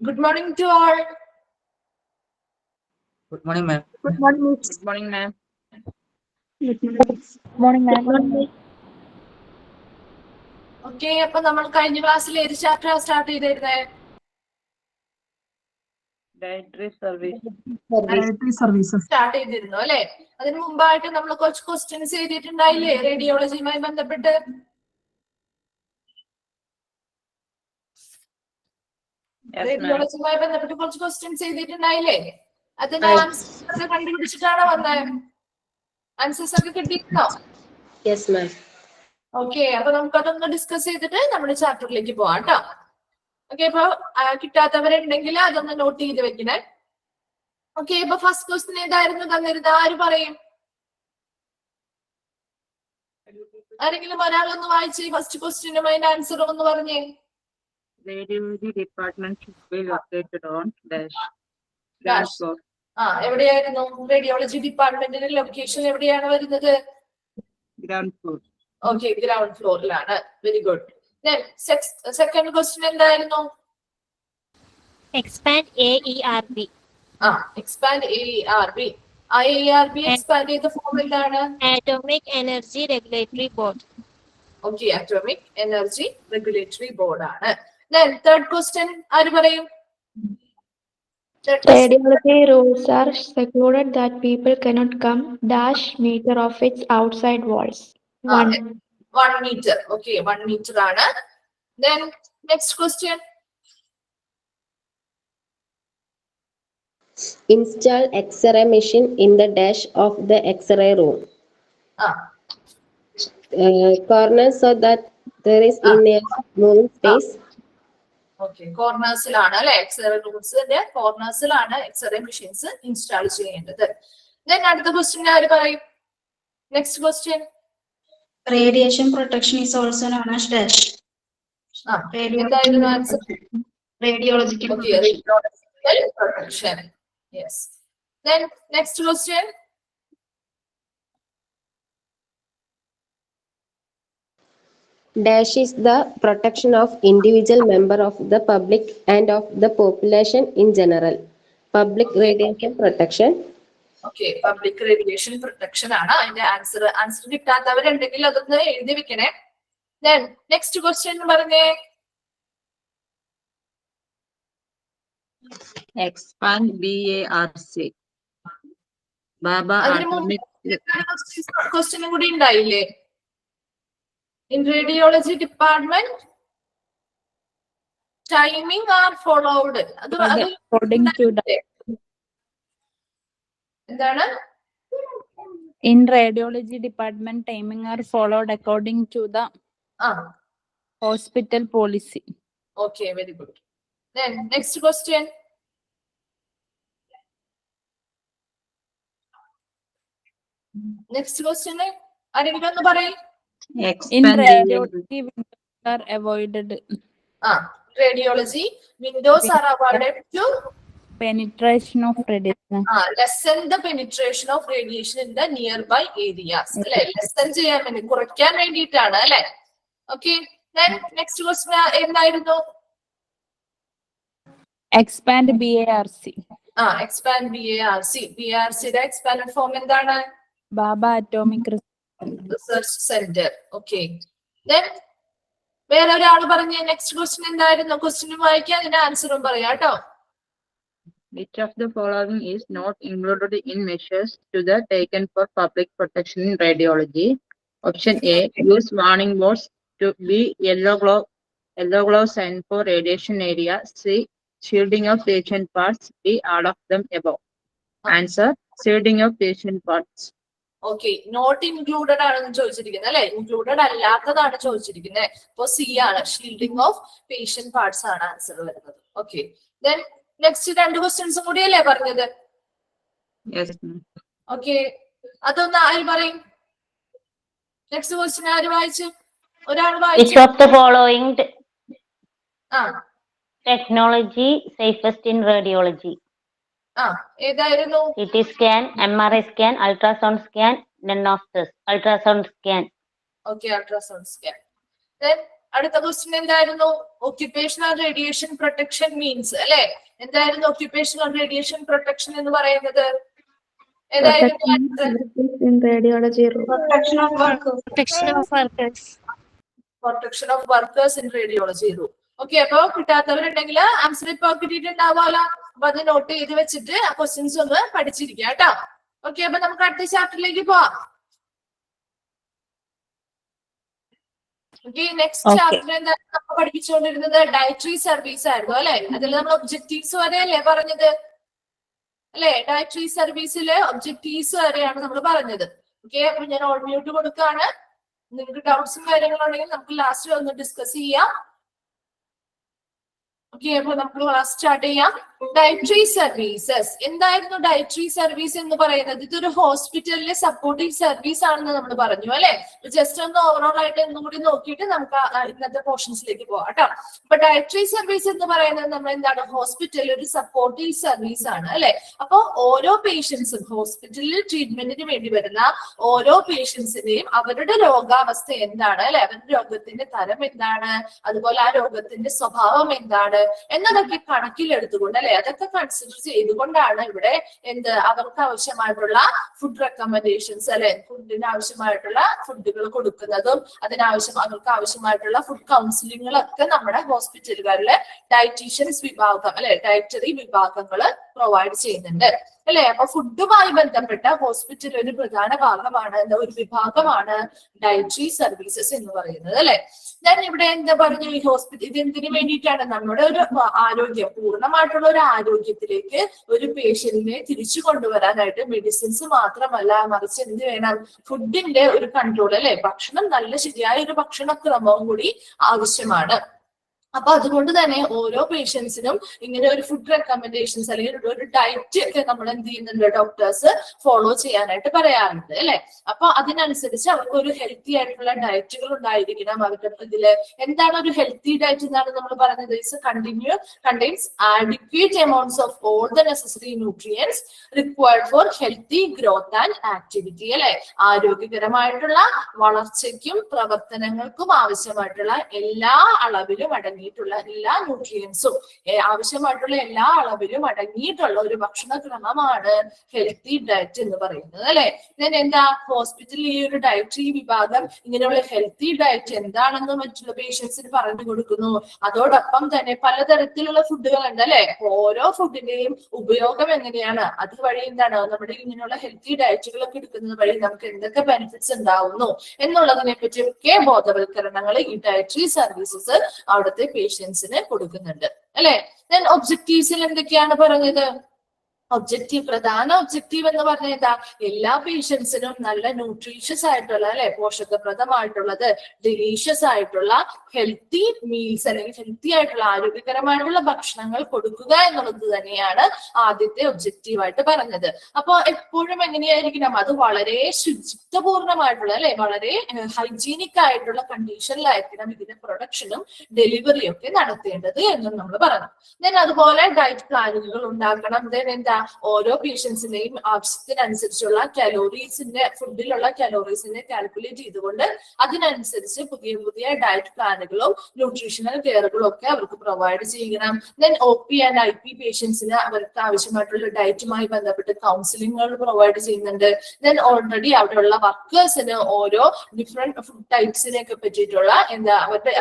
Good morning to all. Good morning, ma'am. Good morning, Miss. Good morning, ma'am. Good morning, ma'am. Okay, അപ്പൊ നമ്മൾ കഴിഞ്ഞ ക്ലാസ്സിൽ ഏത് chapter start ചെയ്തിരുന്നേ? Dietary service. Dietary services. Start ചെയ്തിരുന്നു അല്ലെ? അതിന് മുമ്പായിട്ട് നമ്മൾ കുറച്ച് ക്വസ്റ്റ്യൻസ് ചെയ്തിട്ടുണ്ടായില്ലേ റേഡിയോളജിയുമായി ബന്ധപ്പെട്ട്? റേഡിയോളജിയുമായി ബന്ധപ്പെട്ട് കുറച്ച് ക്വസ്റ്റ്യൻസ് ചെയ്തിട്ടുണ്ടായില്ലേ? അതിന് ആൻസർ കണ്ടുപിടിച്ചിട്ടാണോ വന്നത്? ആൻസേഴ്സ് ഒക്കെ കിട്ടിയിരുന്നോ? Yes ma'am. ഓക്കെ, അപ്പൊ നമുക്ക് അതൊന്ന് ഡിസ്കസ് ചെയ്തിട്ട് നമ്മുടെ ചാപ്റ്ററിലേക്ക് പോവാം കേട്ടോ. ഓക്കെ, അപ്പൊ കിട്ടാത്തവരുണ്ടെങ്കിൽ അതൊന്ന് നോട്ട് ചെയ്ത് വെക്കണേ. ഓക്കെ, ഇപ്പൊ ഫസ്റ്റ് ക്വസ്റ്റ്യൻ ഏതായിരുന്നു തന്നിരുന്നത്? ആര് പറയും? ആരെങ്കിലും ഒരാളൊന്ന് വായിച്ച് ഫസ്റ്റ് ക്വസ്റ്റ്യനും അതിന്റെ ആൻസർ ഒന്ന് പറഞ്ഞേ. Radiology department should be located on dash. Dash. Floor. എവിടെയായിരുന്നു റേഡിയോളജി ഡിപ്പാർട്ട്മെന്റിന്റെ ലൊക്കേഷൻ? എവിടെയാണ് വരുന്നത്? Ground floor. ഓക്കെ, ഗ്രൗണ്ട് ഫ്ലോറിലാണ്. Very good. സെക്കൻഡ് ക്വസ്റ്റ്യൻ എന്തായിരുന്നു? Expand AERB. Expand AERB. AERB expand ചെയ്ത ഫോം എന്താണ്? Atomic Energy Regulatory Board. Okay, atomic energy regulatory board ആണ്. Third question ആര് പറയും? Radiology rules are secluded that people cannot come dash meter of its outside walls. 1 meter. Okay, 1 meter ആണ്. Then next question. Install X-ray machine in the dash of the X-ray room. Corner so that there is in a moving space. Okay, കോർണേഴ്സിലാണ് അല്ലെ? X-ray റൂംസിന്റെ കോർണേഴ്സിലാണ് x-ray machines install ചെയ്യേണ്ടത്. Then അടുത്ത question ആര് പറയും? Next question. Radiation protection is also known as dash. എന്തായിരുന്നു answer? Radiological Okay, radiological protection. Yes. Then next question. Dash is the protection of individual member of the public and of the population in general. Public radiation protection. Okay, public radiation protection ആണ് അതിന്റെ answer കിട്ടാത്തവരുണ്ടെങ്കിൽ അതൊന്ന് എഴുതി വെക്കണേ. Then next question പറഞ്ഞേ. Expand BARC. Baba Atomic. ക്വസ്റ്റ്യനും കൂടി ഉണ്ടായില്ലേ? In radiology department, timing are followed. According to the എന്താണ്? in radiology department, timing are followed according to the hospital policy. Okay, very good. Then next question. Next question. ആരെങ്കിലും ഒന്ന് പറയും? In Expand radiology, windows are avoided. Radiology windows are avoided to Penetration of radiation. lessen the penetration of radiation in the nearby areas. അല്ലെ? lessen ചെയ്യാൻ വേണ്ടി, കുറയ്ക്കാൻ വേണ്ടിയിട്ടാണ് അല്ലെ? Okay, then next question എന്തായിരുന്നു? Expand BARC. expand BARC. BARC യുടെ expanded form എന്താണ്? Baba Atomic Research Center. Okay. Then വേറെ ഒരാൾ പറഞ്ഞ നെക്സ്റ്റ് ക്വസ്റ്റ്യൻ എന്തായിരുന്നു? ക്വസ്റ്റ്യനും വായിക്കാൻ അതിന്റെ ആൻസറും പറയാം കേട്ടോ. Which of the following is not included in measures to the taken for public protection in radiology? Option A, use warning boards to be yellow glow sign for radiation area. C, shielding of patient parts. D, all of them above. Answer, shielding of patient parts. Okay, not included ആണെന്ന് ചോദിച്ചിരിക്കുന്നത് അല്ലെ? Included അല്ലാത്തതാണ് ചോദിച്ചിരിക്കുന്നത്. അപ്പൊ C ആണ്, shielding of patient parts ആണ് answer വരുന്നത്. Okay, then next രണ്ട് ക്വസ്റ്റ്യൻസും കൂടിയല്ലേ പറഞ്ഞത്? Yes, ma'am. ഓക്കെ, അതൊന്ന് ആര് പറയും? നെക്സ്റ്റ് ക്വസ്റ്റ്യൻ ആര് വായിച്ചു? ഒരാൾ Which വായിച്ചു. of the following technology safest in radiology? ഏതായിരുന്നു? CT scan, MRI scan, ultrasound scan, none of this. Ultrasound scan. Okay, ultrasound scan. Then അടുത്ത ക്വസ്റ്റ്യൻ എന്തായിരുന്നു? ഒക്യുപേഷണൽ റേഡിയേഷൻ പ്രൊട്ടക്ഷൻ മീൻസ് അല്ലെ? എന്തായിരുന്നു ഒക്യുപേഷണൽ റേഡിയേഷൻ പ്രൊട്ടക്ഷൻ എന്ന് പറയുന്നത്? ഏതായിരുന്നു? in radiology role. Protection of workers. Protection of workers in radiology room. Okay, അപ്പൊ കിട്ടാത്തവരുണ്ടെങ്കിൽ answer ഇപ്പൊ കിട്ടിയിട്ടുണ്ടാവുമല്ലോ. അപ്പൊ അത് നോട്ട് ചെയ്ത് വെച്ചിട്ട് ആ ക്വസ്റ്റ്യൻസ് ഒന്ന് പഠിച്ചിരിക്കുക കേട്ടോ. ഓക്കെ, അപ്പൊ നമുക്ക് അടുത്ത ചാപ്റ്ററിലേക്ക് പോവാം. ഓക്കെ, നെക്സ്റ്റ് ചാപ്റ്റർ എന്താണ് നമ്മൾ പഠിപ്പിച്ചുകൊണ്ടിരുന്നത്? ഡയറ്ററി സർവീസ് ആയിരുന്നു അല്ലെ? അതിൽ നമ്മൾ ഒബ്ജക്റ്റീവ്സ് വരെ അല്ലേ പറഞ്ഞത് അല്ലെ? ഡയറ്ററി സർവീസിലെ ഒബ്ജക്റ്റീവ്സ് വരെയാണ് നമ്മൾ പറഞ്ഞത്. ഓക്കെ, അപ്പൊ ഞാൻ ഓൾ മ്യൂട്ട് കൊടുക്കുകയാണ്. നിങ്ങൾക്ക് ഡൗട്ട്സും കാര്യങ്ങളുണ്ടെങ്കിൽ നമുക്ക് ലാസ്റ്റ് ഒന്ന് ഡിസ്കസ് ചെയ്യാം. ഓക്കെ, അപ്പൊ നമുക്ക് ക്ലാസ് സ്റ്റാർട്ട് ചെയ്യാം. ഡയറ്ററി സർവീസസ് എന്തായിരുന്നു? ഡയറ്ററി സർവീസ് എന്ന് പറയുന്നത് ഇതൊരു ഹോസ്പിറ്റലിലെ സപ്പോർട്ടീവ് സർവീസ് ആണെന്ന് നമ്മൾ പറഞ്ഞു അല്ലെ? ജസ്റ്റ് ഒന്ന് ഓവറോൾ ആയിട്ട് ഒന്നും കൂടി നോക്കിയിട്ട് നമുക്ക് ഇന്നത്തെ പോർഷൻസിലേക്ക് പോകാം കേട്ടോ. അപ്പൊ ഡയറ്ററി സർവീസ് എന്ന് പറയുന്നത് നമ്മൾ എന്താണ്? ഹോസ്പിറ്റലിൽ ഒരു സപ്പോർട്ടീവ് സർവീസ് ആണ് അല്ലെ? അപ്പൊ ഓരോ പേഷ്യൻസും ഹോസ്പിറ്റലിൽ ട്രീറ്റ്മെന്റിന് വേണ്ടി വരുന്ന ഓരോ പേഷ്യൻസിന്റെയും അവരുടെ രോഗാവസ്ഥ എന്താണ് അല്ലെ? അവരുടെ രോഗത്തിന്റെ തരം എന്താണ്, അതുപോലെ ആ രോഗത്തിന്റെ സ്വഭാവം എന്താണ് എന്നതൊക്കെ കണക്കിലെടുത്തുകൊണ്ട് അല്ലെ, അതൊക്കെ കൺസിഡർ ചെയ്തുകൊണ്ടാണ് ഇവിടെ അവർക്ക് ആവശ്യമായിട്ടുള്ള ഫുഡ് റെക്കമെൻഡേഷൻസ് അല്ലെ, ഫുഡിന് ആവശ്യമായിട്ടുള്ള ഫുഡുകൾ കൊടുക്കുന്നതും അവർക്ക് ആവശ്യമായിട്ടുള്ള ഫുഡ് കൗൺസിലിങ്ങുകളൊക്കെ നമ്മുടെ ഹോസ്പിറ്റലുകളിലെ ഡയറ്റീഷ്യൻസ് വിഭാഗം അല്ലെ, ഡയറ്ററി വിഭാഗങ്ങൾ പ്രൊവൈഡ് ചെയ്യുന്നുണ്ട് അല്ലെ? അപ്പൊ ഫുഡുമായി ബന്ധപ്പെട്ട ഹോസ്പിറ്റൽ ഒരു പ്രധാന ഭാഗമാണ്, ഒരു വിഭാഗമാണ് ഡയറ്ററി സർവീസസ് എന്ന് പറയുന്നത് അല്ലെ? ഞാൻ ഇവിടെ എന്താ പറഞ്ഞു? ഈ ഹോസ്പിറ്റൽ ഇത് എന്തിനു വേണ്ടിയിട്ടാണ്? നമ്മുടെ ഒരു ആരോഗ്യം, പൂർണ്ണമായിട്ടുള്ള ഒരു ആരോഗ്യത്തിലേക്ക് ഒരു പേഷ്യന്റിനെ തിരിച്ചു കൊണ്ടുവരാനായിട്ട് മെഡിസിൻസ് മാത്രമല്ല, മറിച്ച് എന്ത് വേണം? ഫുഡിന്റെ ഒരു കൺട്രോൾ അല്ലെ? ഭക്ഷണം, നല്ല ശരിയായ ഒരു ഭക്ഷണക്രമവും കൂടി ആവശ്യമാണ്. അപ്പൊ അതുകൊണ്ട് തന്നെ ഓരോ പേഷ്യൻസിനും ഇങ്ങനെ ഒരു ഫുഡ് റെക്കമെൻഡേഷൻസ് അല്ലെങ്കിൽ ഒരു ഡയറ്റ് ഒക്കെ നമ്മൾ എന്ത് ചെയ്യുന്നുണ്ട്? ഡോക്ടേഴ്സ് ഫോളോ ചെയ്യാനായിട്ട് പറയാറുണ്ട് അല്ലെ? അപ്പൊ അതിനനുസരിച്ച് അവർക്ക് ഒരു ഹെൽത്തി ആയിട്ടുള്ള ഡയറ്റുകൾ ഉണ്ടായിരിക്കണം. അവരുടെ ഇതില് എന്താണ് ഒരു ഹെൽത്തി ഡയറ്റ് എന്നാണ് നമ്മൾ പറഞ്ഞത്? Contains adequate amounts of all the necessary nutrients required for healthy growth and activity അല്ലെ? ആരോഗ്യകരമായിട്ടുള്ള വളർച്ചയ്ക്കും പ്രവർത്തനങ്ങൾക്കും ആവശ്യമായിട്ടുള്ള എല്ലാ അളവിലും അടങ്ങിയിട്ടുള്ള എല്ലാ ന്യൂട്രിയൻസും ആവശ്യമായിട്ടുള്ള എല്ലാ അളവിലും അടങ്ങിയിട്ടുള്ള ഒരു ഭക്ഷണക്രമമാണ് ഹെൽത്തി ഡയറ്റ് എന്ന് പറയുന്നത് അല്ലെ? എന്താ ഹോസ്പിറ്റലിൽ ഈ ഒരു ഡയറ്ററി വിഭാഗം ഇങ്ങനെയുള്ള ഹെൽത്തി ഡയറ്റ് എന്താണെന്ന് മറ്റുള്ള പേഷ്യൻസിന് പറഞ്ഞു കൊടുക്കുന്നു. അതോടൊപ്പം തന്നെ പലതരത്തിലുള്ള ഫുഡുകൾ ഉണ്ട് അല്ലെ? ഓരോ ഫുഡിന്റെയും ഉപയോഗം എങ്ങനെയാണ്, അതുവഴി എന്താണ് നമ്മുടെ ഇങ്ങനെയുള്ള ഹെൽത്തി ഡയറ്റുകളൊക്കെ എടുക്കുന്നത് വഴി നമുക്ക് എന്തൊക്കെ ബെനിഫിറ്റ്സ് ഉണ്ടാവുന്നു എന്നുള്ളതിനെ പറ്റിയൊക്കെ ബോധവൽക്കരണങ്ങൾ ഈ ഡയറ്ററി സർവീസസ് അവിടുത്തെ പേഷ്യൻസിന് കൊടുക്കുന്നുണ്ട് അല്ലെ? ദെൻ ഒബ്ജക്റ്റീവ്സിൽ എന്തൊക്കെയാണ് പറഞ്ഞത്? പ്രധാന ഒബ്ജക്റ്റീവ് എന്ന് പറഞ്ഞാൽ എന്താ? എല്ലാ പേഷ്യൻസിനും നല്ല ന്യൂട്രീഷ്യസ് ആയിട്ടുള്ള അല്ലെ, പോഷകപ്രദമായിട്ടുള്ളത്, ഡെലീഷ്യസ് ആയിട്ടുള്ള ഹെൽത്തി മീൽസ് അല്ലെങ്കിൽ ഹെൽത്തി ആയിട്ടുള്ള ആരോഗ്യകരമായിട്ടുള്ള ഭക്ഷണങ്ങൾ കൊടുക്കുക എന്നുള്ളത് തന്നെയാണ് ആദ്യത്തെ ഒബ്ജക്റ്റീവ് ആയിട്ട് പറഞ്ഞത്. അപ്പൊ എപ്പോഴും എങ്ങനെയായിരിക്കണം? അത് വളരെ ശുചിത്വപൂർണമായിട്ടുള്ള അല്ലെ, വളരെ ഹൈജീനിക് ആയിട്ടുള്ള കണ്ടീഷനിലായിരിക്കണം ഇതിന്റെ പ്രൊഡക്ഷനും ഡെലിവറിയും ഒക്കെ നടത്തേണ്ടത് എന്നും നമ്മൾ പറഞ്ഞു. ദെൻ അതുപോലെ ഡയറ്റ് പ്ലാനുകൾ ഉണ്ടാക്കണം. ദെൻ എന്താ? ഓരോ പേഷ്യൻസിന്റെയും ആവശ്യത്തിനനുസരിച്ചുള്ള ഫുഡിലുള്ള കാലോറീസിനെ കാൽക്കുലേറ്റ് ചെയ്തുകൊണ്ട് അതിനനുസരിച്ച് പുതിയ പുതിയ ഡയറ്റ് പ്ലാനുകളും ന്യൂട്രീഷണൽ കെയറുകളും ഒക്കെ അവർക്ക് പ്രൊവൈഡ് ചെയ്യണം. ദെൻ OP ആൻഡ് IP പേഷ്യൻസിന് അവർക്ക് ആവശ്യമായിട്ടുള്ള ഡയറ്റുമായി ബന്ധപ്പെട്ട് കൗൺസിലിങ്ങുകൾ പ്രൊവൈഡ് ചെയ്യുന്നുണ്ട്. ദെൻ ഓൾറെഡി അവിടെയുള്ള വർക്കേഴ്സിന് ഓരോ ഡിഫറെന്റ് ഫുഡ് ടൈപ്സിനെ ഒക്കെ പറ്റിയിട്ടുള്ള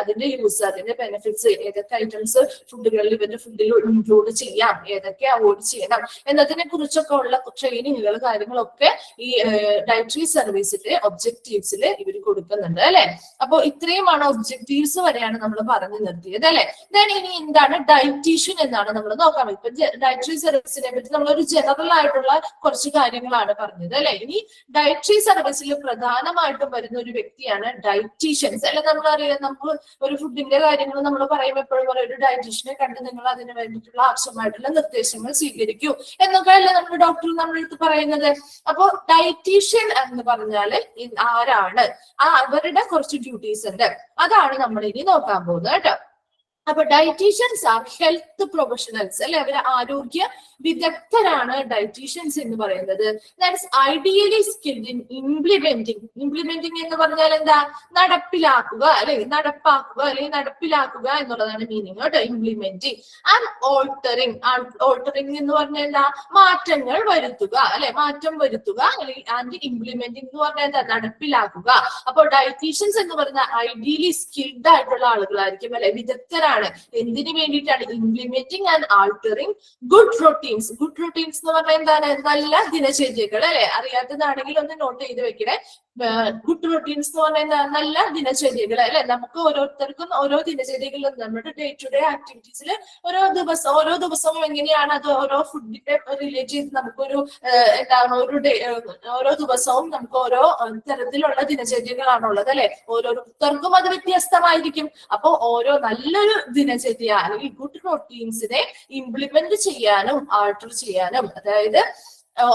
അതിന്റെ യൂസ്, അതിന്റെ ബെനിഫിറ്റ്സ്, ഏതൊക്കെ ഐറ്റംസ് ഫുഡുകളിൽ ഇവരുടെ ഫുഡിൽ ഇൻക്ലൂഡ് ചെയ്യാം, ഏതൊക്കെ അവോയ്ഡ് ചെയ്യണം എന്നതിനെ കുറിച്ചൊക്കെ ഉള്ള ട്രെയിനിങ്ങുകൾ കാര്യങ്ങളൊക്കെ ഈ ഡയറ്ററി സർവീസിന്റെ ഒബ്ജക്റ്റീവ്സിൽ ഇവർ കൊടുക്കുന്നുണ്ട് അല്ലെ? അപ്പൊ ഇത്രയുമാണ് ഒബ്ജക്റ്റീവ്സ് വരെയാണ് നമ്മൾ പറഞ്ഞു നിർത്തിയത് അല്ലെ? ദെൻ ഇനി എന്താണ് ഡയറ്റീഷ്യൻ എന്നാണ് നമ്മൾ നോക്കാൻ. ഇപ്പൊ ഡയറ്ററി സർവീസിനെ പറ്റി നമ്മളൊരു ജനറൽ ആയിട്ടുള്ള കുറച്ച് കാര്യങ്ങളാണ് പറഞ്ഞത് അല്ലെ? ഇനി ഡയറ്ററി സർവീസിൽ പ്രധാനമായിട്ടും വരുന്ന ഒരു വ്യക്തിയാണ് ഡയറ്റീഷ്യൻസ് അല്ലെ? നമ്മളറിയാം, നമുക്ക് ഒരു ഫുഡിന്റെ കാര്യങ്ങൾ നമ്മൾ പറയുമ്പോൾ എപ്പോഴും ഒരു ഡയറ്റീഷ്യനെ കണ്ട് നിങ്ങൾ അതിന് വേണ്ടിയിട്ടുള്ള ആവശ്യമായിട്ടുള്ള നിർദ്ദേശങ്ങൾ സ്വീകരിക്കൂ എന്നൊക്കെ അല്ലേ നമ്മുടെ ഡോക്ടർ നമ്മുടെ അടുത്ത് പറയുന്നത്. അപ്പൊ ഡയറ്റീഷ്യൻ എന്ന് പറഞ്ഞാല് ആരാണ്? അവരുടെ കുറച്ച് ഡ്യൂട്ടീസ് ഉണ്ട്, അതാണ് നമ്മൾ ഇനി നോക്കാൻ പോകുന്നത് കേട്ടോ. അപ്പൊ ഡയറ്റീഷ്യൻസ് ആർ ഹെൽത്ത് പ്രൊഫഷണൽസ് അല്ലെ, അവര് ആരോഗ്യ വിദഗ്ധരാണ് ഡയറ്റീഷ്യൻസ് എന്ന് പറയുന്നത്. That's ideally skilled in implementing എന്ന് പറഞ്ഞാൽ എന്താ, നടപ്പിലാക്കുക അല്ലെ, നടപ്പാക്കുക അല്ലെങ്കിൽ നടപ്പിലാക്കുക എന്നുള്ളതാണ് മീനിങ് കേട്ടോ, ഇംപ്ലിമെന്റിങ്. ആൻഡ് ഓൾട്ടറിങ് എന്ന് പറഞ്ഞാൽ എന്താ, മാറ്റങ്ങൾ വരുത്തുക അല്ലെ, മാറ്റം വരുത്തുക. ആൻഡ് ഇംപ്ലിമെന്റിങ് എന്ന് പറഞ്ഞാൽ എന്താ, നടപ്പിലാക്കുക. അപ്പോൾ ഡയറ്റീഷ്യൻസ് എന്ന് പറയുന്ന ഐഡിയലി സ്കിൽഡ് ആയിട്ടുള്ള ആളുകളായിരിക്കും അല്ലെ, വിദഗ്ധരാണ്. എന്തിനു വേണ്ടിയിട്ടാണ്, implementing and altering good routines. Good routines എന്ന് പറഞ്ഞാൽ എന്താണ്, നല്ല ദിനചര്യകൾ അല്ലെ. അറിയാത്തതാണെങ്കിൽ ഒന്ന് നോട്ട് ചെയ്ത് വെക്കണേ. ഗുഡ് റൊട്ടീൻസ് എന്ന് പറഞ്ഞാൽ എന്താ, നല്ല ദിനചര്യകൾ അല്ലെ. നമുക്ക് ഓരോരുത്തർക്കും ഓരോ ദിനചര്യകളിലും നമ്മുടെ ഡേ ടു ഡേ ആക്ടിവിറ്റീസിൽ ഓരോ ദിവസവും എങ്ങനെയാണ് അത് ഓരോ ഫുഡിന്റെ റിലേറ്റ് ചെയ്ത് നമുക്കൊരു എന്താണ് ഓരോ ദിവസവും നമുക്ക് ഓരോ തരത്തിലുള്ള ദിനചര്യകളാണുള്ളത് അല്ലെ. ഓരോരുത്തർക്കും അത് വ്യത്യസ്തമായിരിക്കും. അപ്പൊ ഓരോ നല്ലൊരു ദിനചര്യ അല്ലെങ്കിൽ ഗുഡ് റൊട്ടീൻസിനെ ഇംപ്ലിമെന്റ് ചെയ്യാനും ആൾട്ടർ ചെയ്യാനും, അതായത്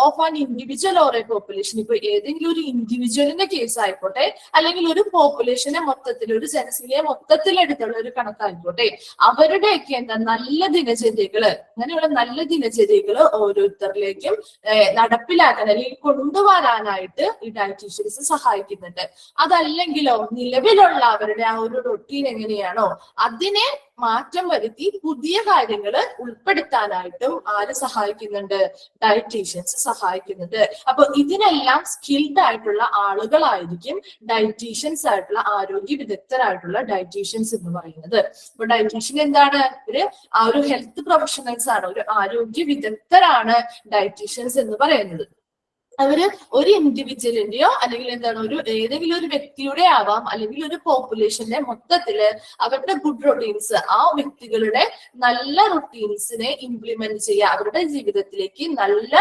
of an individual or A population, ഇപ്പൊ ഏതെങ്കിലും ഒരു ഇൻഡിവിജ്വലിന്റെ കേസ് ആയിക്കോട്ടെ, അല്ലെങ്കിൽ ഒരു പോപ്പുലേഷനെ മൊത്തത്തിൽ, ഒരു ജനസംഖ്യയെ മൊത്തത്തിൽ എടുത്തുള്ള ഒരു കണക്കായിക്കോട്ടെ, അവരുടെയൊക്കെ എന്താ നല്ല ദിനചര്യകള്, അങ്ങനെയുള്ള നല്ല ദിനചര്യകള് ഓരോരുത്തരിലേക്കും നടപ്പിലാക്കാൻ അല്ലെങ്കിൽ കൊണ്ടുവരാനായിട്ട് ഈ ഡയറ്റീഷ്യൻസ് സഹായിക്കുന്നുണ്ട്. അതല്ലെങ്കിലോ നിലവിലുള്ള അവരുടെ ആ ഒരു റൊട്ടീൻ എങ്ങനെയാണോ അതിനെ മാറ്റം വരുത്തി പുതിയ കാര്യങ്ങൾ ഉൾപ്പെടുത്താനായിട്ടും ആര് സഹായിക്കുന്നുണ്ട്, ഡയറ്റീഷ്യൻസ് സഹായിക്കുന്നുണ്ട്. അപ്പൊ ഇതിനെല്ലാം സ്കിൽഡ് ആയിട്ടുള്ള ആളുകളായിരിക്കും ഡയറ്റീഷ്യൻസ് ആയിട്ടുള്ള ആരോഗ്യ വിദഗ്ധരായിട്ടുള്ള ഡയറ്റീഷ്യൻസ് എന്ന് പറയുന്നത്. അപ്പൊ ഡയറ്റീഷ്യൻ എന്താണ്, ആ ഒരു ഹെൽത്ത് പ്രൊഫഷണൽസ് ആണ്, ഒരു ആരോഗ്യ വിദഗ്ധരാണ് ഡയറ്റീഷ്യൻസ് എന്ന് പറയുന്നത്. അവര് ഒരു ഇൻഡിവിജ്വലിന്റെയോ അല്ലെങ്കിൽ എന്താണ് ഏതെങ്കിലും ഒരു വ്യക്തിയുടെ ആവാം, അല്ലെങ്കിൽ ഒരു പോപ്പുലേഷന്റെ മൊത്തത്തില് അവരുടെ ഗുഡ് റൊട്ടീൻസ്, ആ വ്യക്തികളുടെ നല്ല റൊട്ടീൻസിനെ ഇംപ്ലിമെന്റ് ചെയ്യുക, അവരുടെ ജീവിതത്തിലേക്ക് നല്ല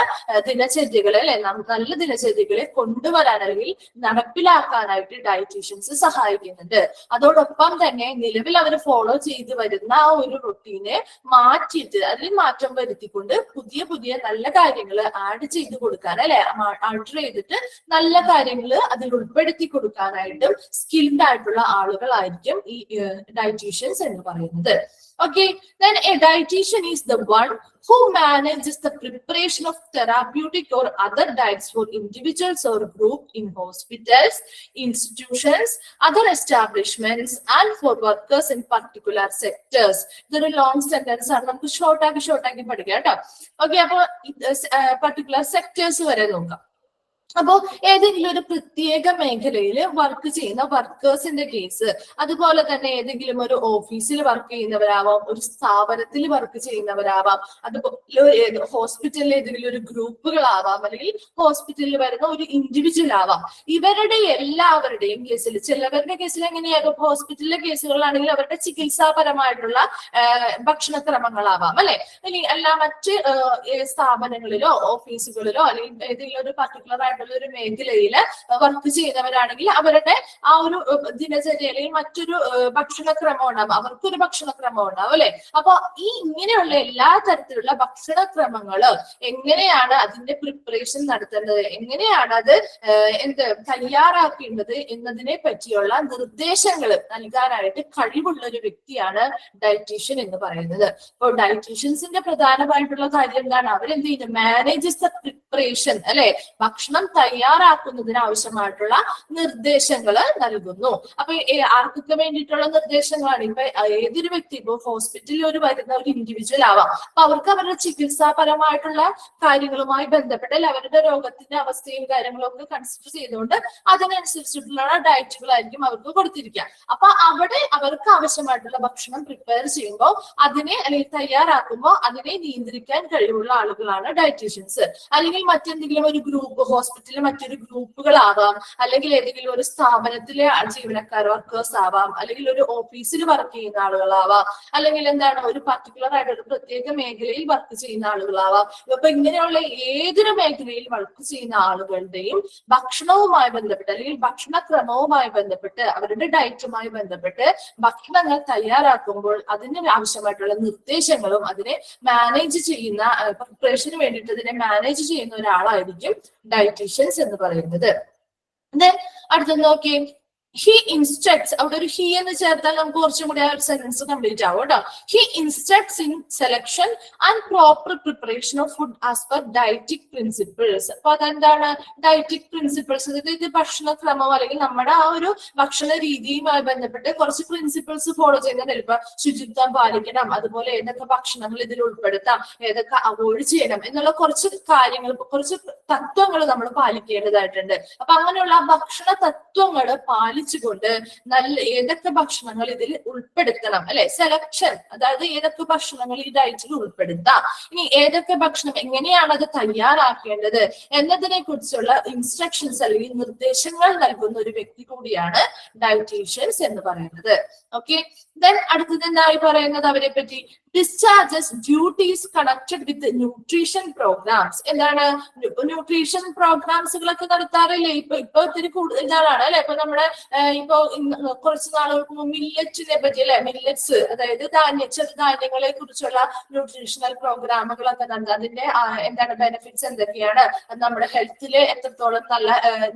ദിനചര്യകളെ അല്ലെ, നല്ല ദിനചര്യകളെ കൊണ്ടുവരാൻ അല്ലെങ്കിൽ നടപ്പിലാക്കാനായിട്ട് ഡയറ്റീഷ്യൻസ് സഹായിക്കുന്നുണ്ട്. അതോടൊപ്പം തന്നെ നിലവിൽ അവർ ഫോളോ ചെയ്ത് വരുന്ന ആ ഒരു റൊട്ടീനെ മാറ്റിയിട്ട് അതിൽ മാറ്റം വരുത്തിക്കൊണ്ട് പുതിയ പുതിയ നല്ല കാര്യങ്ങൾ ആഡ് ചെയ്ത് കൊടുക്കാൻ അല്ലെ, ആൾട്ടർ ചെയ്തിട്ട് നല്ല കാര്യങ്ങൾ അതിൽ ഉൾപ്പെടുത്തി കൊടുക്കാനായിട്ടും സ്കിൽഡ് ആയിട്ടുള്ള ആളുകളായിരിക്കും ഈ ഡയറ്റീഷ്യൻസ് എന്ന് പറയുന്നത്. Okay, then a dietitian is the one who manages the preparation of therapeutic or other diets for individuals or group in hospitals, institutions, other establishments, and for workers in particular sectors. ഇതൊരു long sentence ആണ്, നമുക്ക് ഷോർട്ടാക്കി പഠിക്കാം കേട്ടോ. Okay, അപ്പൊ particular sectors വരെ നോക്കാം. അപ്പോ ഏതെങ്കിലും ഒരു പ്രത്യേക മേഖലയിൽ വർക്ക് ചെയ്യുന്ന വർക്കേഴ്സിന്റെ കേസ്, അതുപോലെ തന്നെ ഏതെങ്കിലും ഒരു ഓഫീസിൽ വർക്ക് ചെയ്യുന്നവരാവാം, ഒരു സ്ഥാപനത്തിൽ വർക്ക് ചെയ്യുന്നവരാവാം, അതുപോലെ ഹോസ്പിറ്റലിൽ ഏതെങ്കിലും ഒരു ഗ്രൂപ്പുകളാവാം, അല്ലെങ്കിൽ ഹോസ്പിറ്റലിൽ വരുന്ന ഒരു ഇൻഡിവിജ്വൽ ആവാം. ഇവരുടെ എല്ലാവരുടെയും കേസിൽ, ചിലവരുടെ കേസിൽ എങ്ങനെയാകും, ഹോസ്പിറ്റലിലെ കേസുകളാണെങ്കിൽ അവരുടെ ചികിത്സാപരമായിട്ടുള്ള ഭക്ഷണക്രമങ്ങളാവാം അല്ലെ, അല്ലെങ്കിൽ അല്ല മറ്റ് സ്ഥാപനങ്ങളിലോ ഓഫീസുകളിലോ അല്ലെങ്കിൽ ഏതെങ്കിലും ഒരു പർട്ടിക്കുലർ ആയിട്ട് ഒരു മേഖലയിൽ വർക്ക് ചെയ്യുന്നവരാണെങ്കിൽ അവരുടെ ആ ഒരു ദിനചര്യ അല്ലെങ്കിൽ മറ്റൊരു ഭക്ഷണക്രമം ഉണ്ടാവും, അവർക്കൊരു ഭക്ഷണക്രമം ഉണ്ടാവും അല്ലെ. അപ്പൊ ഇങ്ങനെയുള്ള എല്ലാ തരത്തിലുള്ള ഭക്ഷണക്രമങ്ങള് എങ്ങനെയാണ് അതിന്റെ പ്രിപ്പറേഷൻ നടത്തേണ്ടത്, എങ്ങനെയാണ് അത് തയ്യാറാക്കേണ്ടത് എന്നതിനെ പറ്റിയുള്ള നിർദ്ദേശങ്ങൾ നൽകാനായിട്ട് കഴിവുള്ള ഒരു വ്യക്തിയാണ് ഡയറ്റീഷ്യൻ എന്ന് പറയുന്നത്. അപ്പോൾ ഡയറ്റീഷ്യൻസിന്റെ പ്രധാനമായിട്ടുള്ള കാര്യം എന്താണ്, അവരെന്ത് ചെയ്യുന്നു, മാനേജസ് ദ പ്രിപ്പറേഷൻ അല്ലെ, ഭക്ഷണം തയ്യാറാക്കുന്നതിന് ആവശ്യമായിട്ടുള്ള നിർദ്ദേശങ്ങൾ നൽകുന്നു. അപ്പൊ ആർക്കൊക്കെ വേണ്ടിയിട്ടുള്ള നിർദ്ദേശങ്ങളാണ്, ഇപ്പൊ ഏതൊരു വ്യക്തി, ഇപ്പൊ ഹോസ്പിറ്റലിൽ വരുന്ന ഒരു ഇൻഡിവിജ്വൽ ആവാം, അപ്പൊ അവർക്ക് അവരുടെ ചികിത്സാപരമായിട്ടുള്ള കാര്യങ്ങളുമായി ബന്ധപ്പെട്ട് അവരുടെ രോഗത്തിന്റെ അവസ്ഥയും കാര്യങ്ങളും ഒക്കെ കൺസിഡർ ചെയ്തുകൊണ്ട് അതിനനുസരിച്ചിട്ടുള്ള ഡയറ്റുകളായിരിക്കും അവർക്ക് കൊടുത്തിരിക്കുക. അപ്പൊ അവിടെ അവർക്ക് ആവശ്യമായിട്ടുള്ള ഭക്ഷണം പ്രിപ്പയർ ചെയ്യുമ്പോൾ അതിനെ അല്ലെങ്കിൽ തയ്യാറാക്കുമ്പോൾ അതിനെ നിയന്ത്രിക്കാൻ കഴിവുള്ള ആളുകളാണ് ഡയറ്റീഷ്യൻസ്. അല്ലെങ്കിൽ മറ്റെന്തെങ്കിലും ഒരു ഗ്രൂപ്പ്, ഹോസ്പിറ്റലിൽ മറ്റൊരു ഗ്രൂപ്പുകളാവാം, അല്ലെങ്കിൽ ഏതെങ്കിലും ഒരു സ്ഥാപനത്തിലെ ജീവനക്കാർ വർക്കേഴ്സ് ആവാം, അല്ലെങ്കിൽ ഒരു ഓഫീസിൽ വർക്ക് ചെയ്യുന്ന ആളുകളാവാം, അല്ലെങ്കിൽ എന്താണ് ഒരു പർട്ടിക്കുലർ ആയിട്ട് ഒരു പ്രത്യേക മേഖലയിൽ വർക്ക് ചെയ്യുന്ന ആളുകളാവാം. അപ്പൊ ഇങ്ങനെയുള്ള ഏതൊരു മേഖലയിൽ വർക്ക് ചെയ്യുന്ന ആളുകളുടെയും ഭക്ഷണവുമായി ബന്ധപ്പെട്ട് അല്ലെങ്കിൽ ഭക്ഷണക്രമവുമായി ബന്ധപ്പെട്ട് അവരുടെ ഡയറ്റുമായി ബന്ധപ്പെട്ട് ഭക്ഷണങ്ങൾ തയ്യാറാക്കുമ്പോൾ അതിന് ആവശ്യമായിട്ടുള്ള നിർദ്ദേശങ്ങളും അതിനെ മാനേജ് ചെയ്യുന്ന, പ്രിപ്പറേഷന് വേണ്ടിയിട്ട് അതിനെ മാനേജ് ചെയ്യുന്ന ഒരാളായിരിക്കും ഡയറ്റീഷ്യൻസ് എന്ന് പറയുന്നത്. അടുത്ത നോക്കിയേ, ഹി ഇൻസ്ട്രക്ട്സ്, അവിടെ ഒരു ഹി എന്ന് ചേർത്താൽ നമുക്ക് കുറച്ചും കൂടി ആ ഒരു സെന്റൻസ് കംപ്ലീറ്റ് ആവും കേട്ടോ. He instructs in selection and proper preparation of food as per ഡയറ്റിക് principles. അപ്പൊ അതെന്താണ് ഡയറ്റിക് പ്രിൻസിപ്പിൾസ്? ഇത് ഭക്ഷണക്രമം അല്ലെങ്കിൽ നമ്മുടെ ആ ഒരു ഭക്ഷണ രീതിയുമായി ബന്ധപ്പെട്ട് കുറച്ച് പ്രിൻസിപ്പിൾസ് ഫോളോ ചെയ്യുന്നത്. ഇപ്പൊ ശുചിത്വം പാലിക്കണം, അതുപോലെ ഏതൊക്കെ ഭക്ഷണങ്ങൾ ഇതിൽ ഉൾപ്പെടുത്താം, ഏതൊക്കെ അവോയ്ഡ് ചെയ്യണം എന്നുള്ള കുറച്ച് കാര്യങ്ങൾ, കുറച്ച് തത്വങ്ങൾ നമ്മൾ പാലിക്കേണ്ടതായിട്ടുണ്ട്. അപ്പൊ അങ്ങനെയുള്ള ആ ഭക്ഷണ തത്വങ്ങൾ പാലിച്ചുകൊണ്ട് നല്ല ഏതൊക്കെ ഭക്ഷണങ്ങൾ ഇതിൽ ഉൾപ്പെടുത്തണം അല്ലെ, സെലക്ഷൻ, അതായത് ഏതൊക്കെ ഭക്ഷണങ്ങൾ ഈ ഡയറ്റിൽ ഉൾപ്പെടുത്താം, ഇനി ഏതൊക്കെ ഭക്ഷണം എങ്ങനെയാണ് അത് തയ്യാറാക്കേണ്ടത് എന്നതിനെ കുറിച്ചുള്ള ഇൻസ്ട്രക്ഷൻസ് അല്ലെങ്കിൽ നിർദ്ദേശങ്ങൾ നൽകുന്ന ഒരു വ്യക്തി കൂടിയാണ് ഡയറ്റീഷ്യൻസ് എന്ന് പറയുന്നത്. ഓക്കെ, ദെൻ അടുത്തത് എന്തായി പറയുന്നത് അവരെ പറ്റി? Discharges duties connected with nutrition programmes. എന്താണ് ന്യൂട്രീഷൻ പ്രോഗ്രാംസുകളൊക്കെ നടത്താറില്ലേ? ഇപ്പൊ ഇത്തിരി കൂടുതൽ ഇതാണ് അല്ലെ. ഇപ്പൊ നമ്മുടെ ഇപ്പൊ കുറച്ച് നാളുകൾക്ക് മുമ്പ് മില്ലറ്റിനെ പറ്റി അല്ലെ, മില്ലറ്റ്സ് അതായത് ചെറുധാന്യങ്ങളെ കുറിച്ചുള്ള ന്യൂട്രീഷണൽ പ്രോഗ്രാമുകളൊക്കെ നടത്തുക. അതിന്റെ എന്താണ് ബെനിഫിറ്റ്സ് എന്തൊക്കെയാണ്, നമ്മുടെ ഹെൽത്തില് എത്രത്തോളം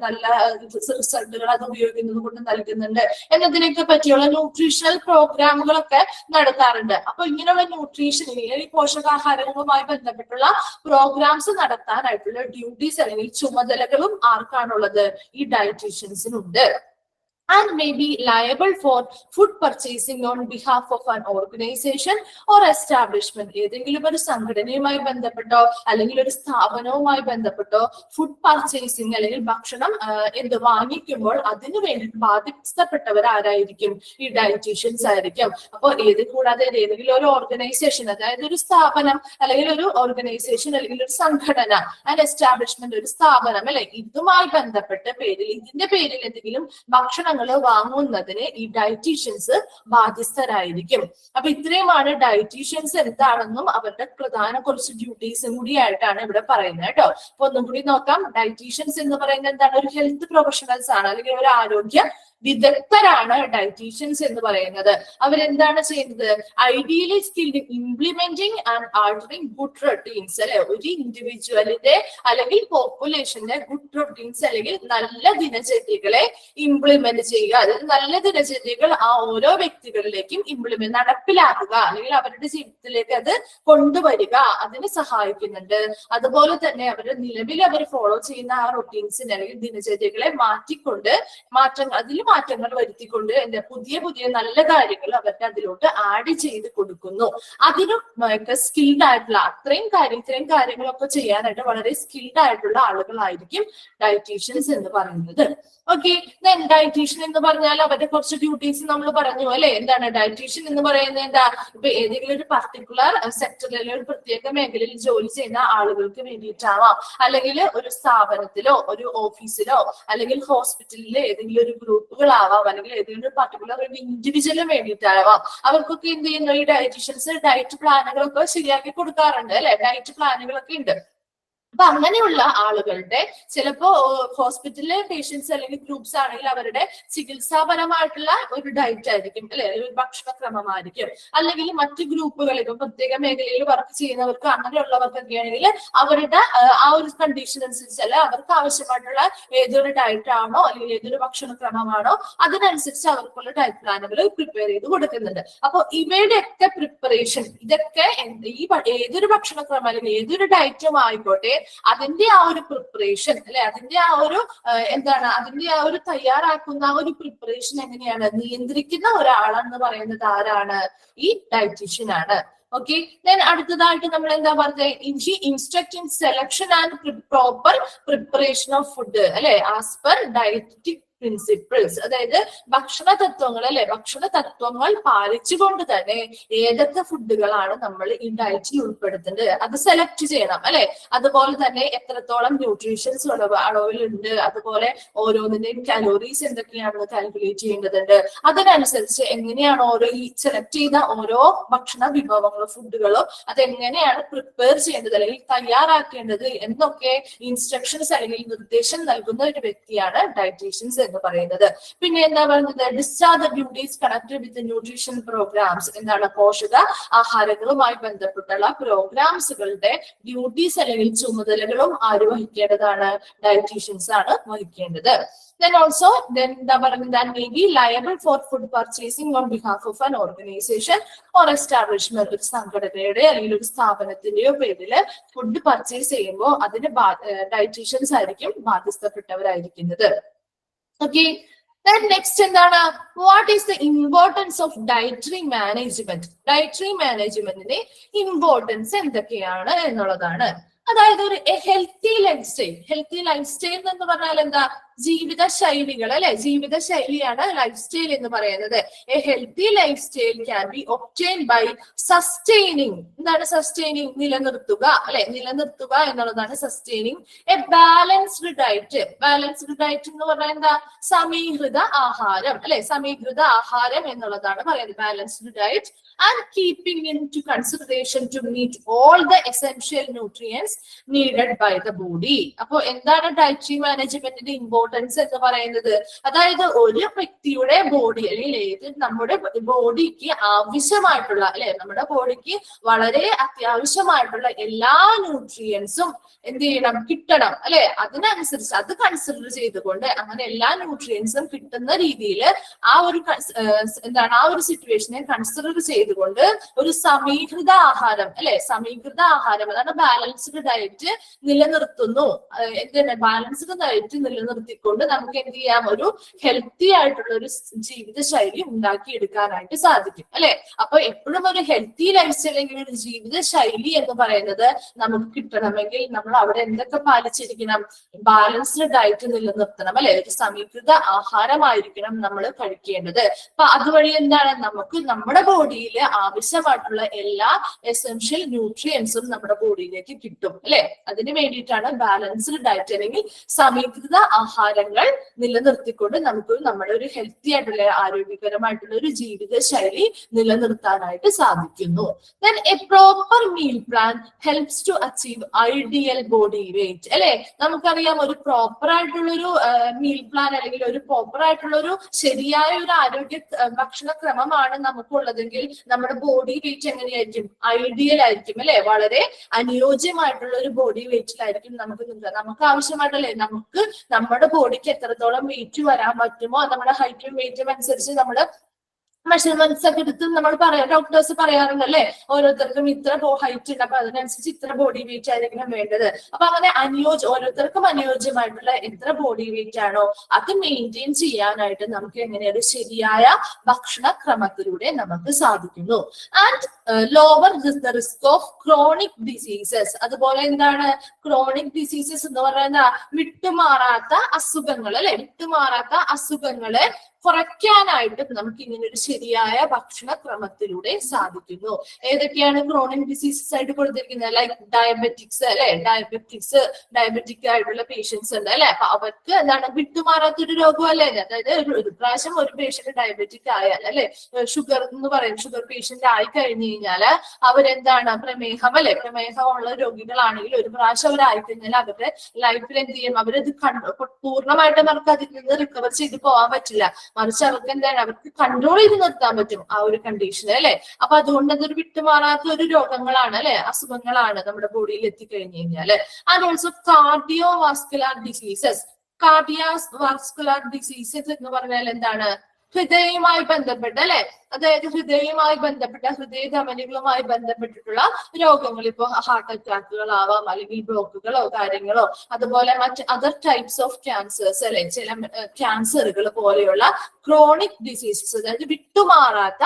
നല്ല റിസൾട്ടുകൾ അത് ഉപയോഗിക്കുന്നത് കൊണ്ട് നൽകുന്നുണ്ട് എന്നതിനൊക്കെ പറ്റിയുള്ള ന്യൂട്രീഷണൽ പ്രോഗ്രാമുകളൊക്കെ നടത്താറുണ്ട്. അപ്പൊ ഇങ്ങനെയുള്ള ന്യൂട്രീഷൻ അല്ലെങ്കിൽ പോഷകാഹാരങ്ങളുമായി ബന്ധപ്പെട്ടുള്ള പ്രോഗ്രാംസ് നടത്താനായിട്ടുള്ള ഡ്യൂട്ടീസ് അല്ലെങ്കിൽ ചുമതലകളും ആർക്കാണുള്ളത്? ഈ ഡയറ്റീഷ്യൻസിനുണ്ട്. And may be liable for food purchasing on behalf of an organization or establishment. ഏതെങ്കിലും ഒരു സംഘടനയുമായി ബന്ധപ്പെട്ടോ അല്ലെങ്കിൽ ഒരു സ്ഥാപനവുമായി ബന്ധപ്പെട്ടോ ഫുഡ് പർച്ചേസിങ് അല്ലെങ്കിൽ ഭക്ഷണം വാങ്ങിക്കുമ്പോൾ അതിനു വേണ്ടി ബാധ്യസ്ഥപ്പെട്ടവർ ആരായിരിക്കും? ഈ ഡയറ്റീഷ്യൻസ് ആയിരിക്കും. അപ്പോൾ കൂടാതെ ഏതെങ്കിലും ഒരു ഓർഗനൈസേഷൻ, അതായത് ഒരു സ്ഥാപനം അല്ലെങ്കിൽ ഒരു ഓർഗനൈസേഷൻ അല്ലെങ്കിൽ ഒരു സംഘടന, ആൻഡ് എസ്റ്റാബ്ലിഷ്മെന്റ് ഒരു സ്ഥാപനം അല്ലെ, ഇതുമായി ബന്ധപ്പെട്ട ഇതിന്റെ പേരിൽ എന്തെങ്കിലും ഭക്ഷണം വാങ്ങുന്നതിന് ഈ ഡയറ്റീഷ്യൻസ് ബാധ്യസ്ഥരായിരിക്കും. അപ്പൊ ഇത്രയുമാണ് ഡയറ്റീഷ്യൻസ് എന്താണെന്നും അവരുടെ പ്രധാന കുറച്ച് ഡ്യൂട്ടീസും കൂടി ആയിട്ടാണ് ഇവിടെ പറയുന്നത് കേട്ടോ. അപ്പൊ ഒന്നും കൂടി നോക്കാം. ഡയറ്റീഷ്യൻസ് എന്ന് പറയുന്നത് എന്താണ്? ഒരു ഹെൽത്ത് പ്രൊഫഷണൽസ് ആണ് അല്ലെങ്കിൽ ഒരു ആരോഗ്യ വിദഗ്ധരാണ് ഡയറ്റീഷ്യൻസ് എന്ന് പറയുന്നത്. അവരെന്താണ് ചെയ്യുന്നത്? Ideally skilled in implementing and altering good routines അല്ലെ, ഒരു ഇൻഡിവിജ്വലിന്റെ അല്ലെങ്കിൽ പോപ്പുലേഷന്റെ ഗുഡ് റൊട്ടീൻസ് അല്ലെങ്കിൽ നല്ല ദിനചര്യകളെ ഇംപ്ലിമെന്റ് ചെയ്യുക. അതായത് നല്ല ദിനചര്യകൾ ആ ഓരോ വ്യക്തികളിലേക്കും നടപ്പിലാക്കുക അല്ലെങ്കിൽ അവരുടെ ജീവിതത്തിലേക്ക് അത് കൊണ്ടുവരിക, അതിന് സഹായിക്കുന്നുണ്ട്. അതുപോലെ തന്നെ നിലവിൽ അവർ ഫോളോ ചെയ്യുന്ന ആ റൊട്ടീൻസിനെ അല്ലെങ്കിൽ ദിനചര്യകളെ അതിൽ മാറ്റങ്ങൾ വരുത്തിക്കൊണ്ട് പുതിയ നല്ല കാര്യങ്ങൾ അവർക്ക് അതിലോട്ട് ആഡ് ചെയ്ത് കൊടുക്കുന്നു. അതിനൊക്കെ സ്കിൽഡ് ആയിട്ടുള്ള ഇത്രയും കാര്യങ്ങളൊക്കെ ചെയ്യാനായിട്ട് വളരെ സ്കിൽഡ് ആയിട്ടുള്ള ആളുകളായിരിക്കും ഡയറ്റീഷ്യൻസ് എന്ന് പറയുന്നത്. ഓക്കെ, ഡയറ്റീഷ്യൻ എന്ന് പറഞ്ഞാൽ അവരുടെ കുറച്ച് ഡ്യൂട്ടീസ് നമ്മൾ പറഞ്ഞു അല്ലെ. എന്താണ് ഡയറ്റീഷ്യൻ എന്ന് പറയുന്നത്? എന്താ, ഇപ്പൊ ഏതെങ്കിലും ഒരു പർട്ടിക്കുലർ സെക്ടറിലെ ഒരു പ്രത്യേക മേഖലയിൽ ജോലി ചെയ്യുന്ന ആളുകൾക്ക് വേണ്ടിയിട്ടാവാം, അല്ലെങ്കിൽ ഒരു സ്ഥാപനത്തിലോ ഒരു ഓഫീസിലോ അല്ലെങ്കിൽ ഹോസ്പിറ്റലിലെ ഏതെങ്കിലും ഒരു ഗ്രൂപ്പുകളാവാം, അല്ലെങ്കിൽ ഏതെങ്കിലും ഒരു പർട്ടിക്കുലർ ഒരു ഇൻഡിവിജ്വലിന് വേണ്ടിയിട്ടാവാം. അവർക്കൊക്കെ എന്ത് ചെയ്യുന്നു? ഈ ഡയറ്റീഷ്യൻസ് ഡയറ്റ് പ്ലാനുകളൊക്കെ ശരിയാക്കി കൊടുക്കാറുണ്ട് അല്ലെ. ഡയറ്റ് പ്ലാനുകളൊക്കെ ഉണ്ട്. അപ്പൊ അങ്ങനെയുള്ള ആളുകളുടെ ചിലപ്പോ ഹോസ്പിറ്റലിലെ പേഷ്യൻസ് അല്ലെങ്കിൽ ഗ്രൂപ്പ്സ് ആണെങ്കിൽ അവരുടെ ചികിത്സാപരമായിട്ടുള്ള ഒരു ഡയറ്റ് ആയിരിക്കും അല്ലെ, ഒരു ഭക്ഷണക്രമമായിരിക്കും. അല്ലെങ്കിൽ മറ്റു ഗ്രൂപ്പുകൾ ഇപ്പൊ പ്രത്യേക മേഖലയിൽ വർക്ക് ചെയ്യുന്നവർക്ക് അങ്ങനെയുള്ളവർക്കൊക്കെ ആണെങ്കിൽ അവരുടെ ആ ഒരു കണ്ടീഷൻ അനുസരിച്ച് അവർക്ക് ആവശ്യമായിട്ടുള്ള ഏതൊരു ഡയറ്റ് ആണോ അല്ലെങ്കിൽ ഏതൊരു ഭക്ഷണക്രമമാണോ അതിനനുസരിച്ച് അവർക്കുള്ള ഡയറ്റ് പ്ലാനുകൾ പ്രിപ്പയർ ചെയ്ത് കൊടുക്കുന്നുണ്ട്. അപ്പൊ ഇവയുടെ ഒക്കെ പ്രിപ്പറേഷൻ ഇതൊക്കെ ഏതൊരു ഭക്ഷണക്രമം അല്ലെങ്കിൽ ഏതൊരു ഡയറ്റും ആയിക്കോട്ടെ അതിന്റെ ആ ഒരു പ്രിപ്പറേഷൻ അല്ലെ, അതിന്റെ ആ ഒരു അതിന്റെ ആ ഒരു തയ്യാറാക്കുന്ന ആ ഒരു പ്രിപ്പറേഷൻ എങ്ങനെയാണ് നിയന്ത്രിക്കുന്ന ഒരാളെന്ന് പറയുന്നത് ആരാണ്? ഈ ഡയറ്റീഷ്യൻ ആണ്. ഓക്കെ, ദെൻ അടുത്തതായിട്ട് നമ്മൾ എന്താ പറഞ്ഞത്? He instruct in selection and proper preparation of food അല്ലെ, ആസ് പെർ ഡയറ്റിക് പ്രിൻസിപ്പിൾസ്. അതായത് ഭക്ഷണ തത്വങ്ങൾ അല്ലെ, ഭക്ഷണ തത്വങ്ങൾ പാലിച്ചുകൊണ്ട് തന്നെ ഏതൊക്കെ ഫുഡുകളാണ് നമ്മൾ ഈ ഡയറ്റിൽ ഉൾപ്പെടുത്തേണ്ടത് അത് സെലക്ട് ചെയ്യണം അല്ലെ. അതുപോലെ തന്നെ എത്രത്തോളം ന്യൂട്രീഷൻസ് അളവിലുണ്ട്, അതുപോലെ ഓരോന്നിന്റെയും കലോറീസ് എന്തൊക്കെയാണെന്ന് കാൽക്കുലേറ്റ് ചെയ്യേണ്ടതുണ്ട്. അതിനനുസരിച്ച് എങ്ങനെയാണ് ഈ സെലക്ട് ചെയ്ത ഓരോ ഭക്ഷണ വിഭവങ്ങളോ ഫുഡുകളോ അതെങ്ങനെയാണ് പ്രിപ്പയർ ചെയ്യേണ്ടത് അല്ലെങ്കിൽ തയ്യാറാക്കേണ്ടത് എന്നൊക്കെ ഇൻസ്ട്രക്ഷൻസ് അല്ലെങ്കിൽ നിർദ്ദേശം നൽകുന്ന ഒരു വ്യക്തിയാണ് ഡയറ്റീഷ്യൻസ് എന്ന് എന്ന് പറയുന്നത്. പിന്നെ എന്താ പറയുന്നത്, discharge duties connected with nutrition programmes, എന്താണ് പോഷക ആഹാരങ്ങളുമായി ബന്ധപ്പെട്ടുള്ള പ്രോഗ്രാംസുകളുടെ ഡ്യൂട്ടീസ് അല്ലെങ്കിൽ ചുമതലകളും ആര് വഹിക്കേണ്ടതാണ്? ഡയറ്റീഷ്യൻസ് ആണ് വഹിക്കേണ്ടത്. Then also, എന്താ പറയുന്നത്, that may be liable for food purchasing on behalf of an organization or establishment. ഒരു സംഘടനയുടെ അല്ലെങ്കിൽ ഒരു സ്ഥാപനത്തിന്റെയോ പേരില് ഫുഡ് പർച്ചേസ് ചെയ്യുമ്പോൾ അതിന് ഡയറ്റീഷ്യൻസ് ആയിരിക്കും ബാധ്യസ്ഥപ്പെട്ടവരായിരിക്കുന്നത്. ഓക്കെ, നെക്സ്റ്റ് എന്താണ്, what is the importance of dietary management? Dietary മാനേജ്മെന്റിന്റെ ഇമ്പോർട്ടൻസ് എന്തൊക്കെയാണ് എന്നുള്ളതാണ്. അതായത് ഒരു ഹെൽത്തി ലൈഫ് സ്റ്റൈൽ എന്ന് പറഞ്ഞാൽ എന്താ? ജീവിത ശൈലികൾ അല്ലെ, ജീവിത ശൈലിയാണ് ലൈഫ് സ്റ്റൈൽ എന്ന് പറയുന്നത്. A healthy lifestyle can be obtain by sustaining. എന്താണ് സസ്റ്റെയിനിങ്? നിലനിർത്തുക അല്ലെ, നിലനിർത്തുക എന്നുള്ളതാണ് sustaining. A balanced diet. Balanced diet എന്ന് പറഞ്ഞാൽ എന്താ? സമീകൃത ആഹാരം അല്ലെ, സമീകൃത ആഹാരം എന്നുള്ളതാണ് പറയുന്നത് balanced diet. And keeping into consideration to meet all the essential nutrients needed by the body. അപ്പൊ എന്താണ് ഡയറ്ററി മാനേജ്മെന്റിന്റെ ഇമ്പോർട്ടൻസ് എന്ന് പറയുന്നത്? അതായത് ഒരു വ്യക്തിയുടെ ബോഡി അല്ലെങ്കിൽ നമ്മുടെ ബോഡിക്ക് ആവശ്യമായിട്ടുള്ള അല്ലെ, നമ്മുടെ ബോഡിക്ക് വളരെ അത്യാവശ്യമായിട്ടുള്ള എല്ലാ ന്യൂട്രിയൻസും എന്ത് ചെയ്യണം? കിട്ടണം അല്ലെ. അതിനനുസരിച്ച് അത് കൺസിഡർ ചെയ്തുകൊണ്ട് അങ്ങനെ എല്ലാ ന്യൂട്രിയൻസും കിട്ടുന്ന രീതിയിൽ ആ ഒരു എന്താണ് ആ ഒരു സിറ്റുവേഷനെ കൺസിഡർ ചെയ്തുകൊണ്ട് ഒരു സമീകൃത ആഹാരം അല്ലെ, സമീകൃത ആഹാരം അതാണ് ബാലൻസ്ഡ് ഡയറ്റ് നിലനിർത്തുന്നു. എന്താണ് ബാലൻസ്ഡ് ഡയറ്റ് നിലനിർത്തിക്കൊണ്ട് നമുക്ക് എന്ത് ചെയ്യാം? ഒരു ഹെൽത്തി ആയിട്ടുള്ള ഒരു ജീവിത ശൈലി ഉണ്ടാക്കിയെടുക്കാനായിട്ട് സാധിക്കും അല്ലെ. അപ്പൊ എപ്പോഴും ഒരു ഹെൽത്തി ലൈഫ് സ്റ്റൈൽ അല്ലെങ്കിൽ ഒരു ജീവിത ശൈലി എന്ന് പറയുന്നത് നമുക്ക് കിട്ടണമെങ്കിൽ നമ്മൾ അവിടെ എന്തൊക്കെ പാലിച്ചിരിക്കണം? ബാലൻസ്ഡ് ഡയറ്റ് നിലനിർത്തണം അല്ലെ, ഒരു സമീകൃത ആഹാരമായിരിക്കണം നമ്മൾ കഴിക്കേണ്ടത്. അപ്പൊ അതുവഴി എന്താണ് നമുക്ക് നമ്മുടെ ബോഡിയിൽ ആവശ്യമായിട്ടുള്ള എല്ലാ എസെൻഷ്യൽ ന്യൂട്രിയൻസും നമ്മുടെ ബോഡിയിലേക്ക് കിട്ടും അല്ലെ. അതിന് വേണ്ടിയിട്ടാണ് ബാലൻസ്ഡ് ഡയറ്റ് അല്ലെങ്കിൽ സമീകൃത ആഹാരങ്ങൾ നിലനിർത്തിക്കൊണ്ട് നമുക്ക് നമ്മുടെ ഒരു ഹെൽത്തി ആയിട്ടുള്ള ആരോഗ്യകരമായിട്ടുള്ള ഒരു ജീവിത ശൈലി നിലനിർത്താനായിട്ട് സാധിക്കുന്നു. Then a proper meal plan helps to achieve ideal body weight അല്ലെ. നമുക്കറിയാം ഒരു പ്രോപ്പർ ആയിട്ടുള്ള ഒരു മീൽ പ്ലാൻ അല്ലെങ്കിൽ ഒരു പ്രോപ്പർ ആയിട്ടുള്ള ഒരു ശരിയായ ഒരു ആരോഗ്യ ഭക്ഷണക്രമമാണ് നമുക്കുള്ളതെങ്കിൽ നമ്മുടെ ബോഡി വെയിറ്റ് എങ്ങനെയായിരിക്കും? ഐഡിയൽ ആയിരിക്കും അല്ലെ, വളരെ അനുയോജ്യമായിട്ടുള്ള ഒരു ബോഡി വെയിറ്റിലായിരിക്കും നമുക്ക് ആവശ്യമായിട്ടല്ലേ, നമുക്ക് നമ്മുടെ ബോഡിക്ക് എത്രത്തോളം വെയിറ്റ് വരാൻ പറ്റുമോ നമ്മുടെ ഹൈറ്റും വെയിറ്റും അനുസരിച്ച് നമ്മൾ മെഷർമെന്റ്സ് ഒക്കെ എടുത്ത് നമ്മൾ പറയാം, ഡോക്ടേഴ്സ് പറയാറുണ്ട് അല്ലെ, ഓരോരുത്തർക്കും ഇത്ര ഹൈറ്റ് ഉണ്ട്, അപ്പൊ അതിനനുസരിച്ച് ഇത്ര ബോഡി വെയിറ്റ് ആയിരിക്കണം വേണ്ടത്. അപ്പൊ അങ്ങനെ ഓരോരുത്തർക്കും അനുയോജ്യമായിട്ടുള്ള എത്ര ബോഡി വെയിറ്റ് ആണോ അത് മെയിൻറ്റെയിൻ ചെയ്യാനായിട്ട് നമുക്ക് എങ്ങനെയാണ് ശരിയായ ഭക്ഷണക്രമത്തിലൂടെ നമുക്ക് സാധിക്കുന്നു. And lower the risk of chronic diseases. അതുപോലെ എന്താണ് ക്രോണിക് ഡിസീസസ് എന്ന് പറയുന്ന വിട്ടുമാറാത്ത അസുഖങ്ങൾ അല്ലെ, വിട്ടുമാറാത്ത അസുഖങ്ങളെ കുറയ്ക്കാനായിട്ട് നമുക്ക് ഇങ്ങനെ ഒരു ശരിയായ ഭക്ഷണക്രമത്തിലൂടെ സാധിക്കുന്നു. ഏതൊക്കെയാണ് ക്രോണിക് ഡിസീസസ് ആയിട്ട് കൊടുത്തിരിക്കുന്നത്? ലൈക്ക് ഡയബറ്റിക്സ് അല്ലെ, ഡയബറ്റിക് ആയിട്ടുള്ള പേഷ്യൻസ് ഉണ്ട് അല്ലെ. അപ്പൊ അവർക്ക് എന്താണ് വിട്ടുമാറാത്തൊരു രോഗം അല്ലേ, അതായത് ഒരു പ്രാവശ്യം ഒരു പേഷ്യന്റ് ഡയബറ്റിക് ആയാൽ അല്ലെ, ഷുഗർ എന്ന് പറയുന്നത് ഷുഗർ പേഷ്യന്റ് ആയി കഴിഞ്ഞു കഴിഞ്ഞാല് അവരെന്താണ് പ്രമേഹം അല്ലെ, പ്രമേഹമുള്ള രോഗികളാണെങ്കിൽ ഒരു പ്രാവശ്യം അവരായി കഴിഞ്ഞാൽ അവരുടെ ലൈഫിൽ എന്ത് ചെയ്യും? അവരത് പൂർണ്ണമായിട്ടും അവർക്ക് അതിൽ നിന്ന് റിക്കവർ ചെയ്ത് പോകാൻ പറ്റില്ല. മറിച്ച് അവർക്ക് എന്താണ് അവർക്ക് കൺട്രോൾ ചെയ്ത് നിർത്താൻ പറ്റും ആ ഒരു കണ്ടീഷൻ അല്ലെ. അപ്പൊ അതുകൊണ്ട് അതൊരു വിട്ടുമാറാത്ത ഒരു രോഗങ്ങളാണ് അല്ലെ, അസുഖങ്ങളാണ് നമ്മുടെ ബോഡിയിൽ എത്തിക്കഴിഞ്ഞു കഴിഞ്ഞാല്. And also cardiovascular diseases. Cardiovascular diseases എന്ന് പറഞ്ഞാൽ എന്താണ്? ഹൃദയവുമായി ബന്ധപ്പെട്ട അല്ലെ, അതായത് ഹൃദയവുമായി ബന്ധപ്പെട്ട ഹൃദയധമനികളുമായി ബന്ധപ്പെട്ടിട്ടുള്ള രോഗങ്ങൾ, ഇപ്പൊ ഹാർട്ട് അറ്റാക്കുകളാവാം അല്ലെങ്കിൽ ബ്ലോക്കുകളോ കാര്യങ്ങളോ, അതുപോലെ മറ്റ് അതർ ടൈപ്സ് ഓഫ് ക്യാൻസേഴ്സ് അല്ലെ, ചില ക്യാൻസറുകൾ പോലെയുള്ള ക്രോണിക് ഡിസീസസ്, അതായത് വിട്ടുമാറാത്ത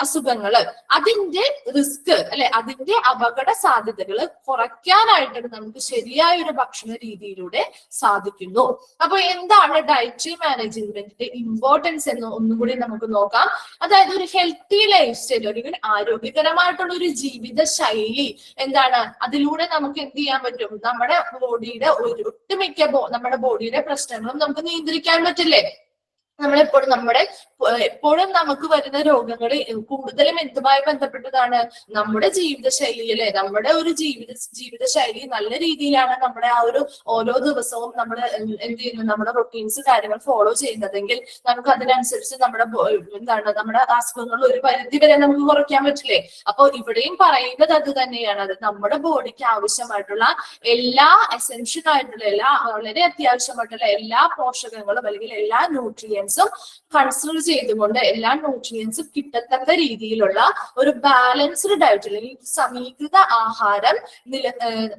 അസുഖങ്ങള്, അതിന്റെ റിസ്ക് അല്ലെ, അതിന്റെ അപകട സാധ്യതകൾ കുറയ്ക്കാനായിട്ട് നമുക്ക് ശരിയായ ഒരു ഭക്ഷണ രീതിയിലൂടെ സാധിക്കുന്നു. അപ്പൊ എന്താണ് ഡയറ്ററി മാനേജ്മെന്റിന്റെ ഇമ്പോർട്ടൻസ് എന്ന് ഒന്നുകൂടി നമുക്ക് നോക്കാം. അതായത് ഒരു ഹെൽത്തി ലൈഫ് സ്റ്റൈൽ, ഒരു ആരോഗ്യകരമായിട്ടുള്ള ഒരു ജീവിത ശൈലി എന്താണ്? അതിലൂടെ നമുക്ക് എന്ത് ചെയ്യാൻ പറ്റും? നമ്മുടെ ബോഡിയുടെ ഒട്ടുമിക്ക നമ്മുടെ ബോഡിയുടെ പ്രശ്നങ്ങളും നമുക്ക് നിയന്ത്രിക്കാൻ പറ്റില്ലേ? നമ്മളെപ്പോഴും എപ്പോഴും നമുക്ക് വരുന്ന രോഗങ്ങൾ കൂടുതലും എന്തുമായി ബന്ധപ്പെട്ടതാണ്? നമ്മുടെ ജീവിതശൈലിയിലെ നമ്മുടെ ഒരു ജീവിതശൈലി നല്ല രീതിയിലാണ് നമ്മുടെ ആ ഒരു ഓരോ ദിവസവും നമ്മൾ എന്ത് ചെയ്യുന്നു, നമ്മുടെ റൊട്ടീൻസ് കാര്യങ്ങൾ ഫോളോ ചെയ്യുന്നതെങ്കിൽ നമുക്ക് അതിനനുസരിച്ച് നമ്മുടെ അസുഖങ്ങൾ ഒരു പരിധി വരെ നമുക്ക് കുറയ്ക്കാൻ പറ്റില്ലേ? അപ്പൊ ഇവിടെയും പറയുന്നത് അത് തന്നെയാണ്. അത് നമ്മുടെ ബോഡിക്ക് ആവശ്യമായിട്ടുള്ള എല്ലാ എസെൻഷ്യൽ ആയിട്ടുള്ള വളരെ അത്യാവശ്യമായിട്ടുള്ള എല്ലാ പോഷകങ്ങളും അല്ലെങ്കിൽ എല്ലാ ന്യൂട്രിയൻസും കൺസിഡർ ചെയ്തുകൊണ്ട് എല്ലാ ന്യൂട്രിയൻസും കിട്ടത്തക്ക രീതിയിലുള്ള ഒരു ബാലൻസ്ഡ് ഡയറ്റ് അല്ലെങ്കിൽ സമീകൃത ആഹാരം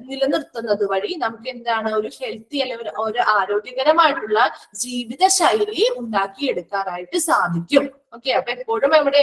നിലനിർത്തുന്നത് വഴി നമുക്ക് എന്താണ് ഒരു ഹെൽത്തി അല്ലെങ്കിൽ ഒരു ആരോഗ്യകരമായിട്ടുള്ള ജീവിതശൈലി ഉണ്ടാക്കിയെടുക്കാനായിട്ട് സാധിക്കും. ഓക്കെ, അപ്പൊ എപ്പോഴും നമ്മുടെ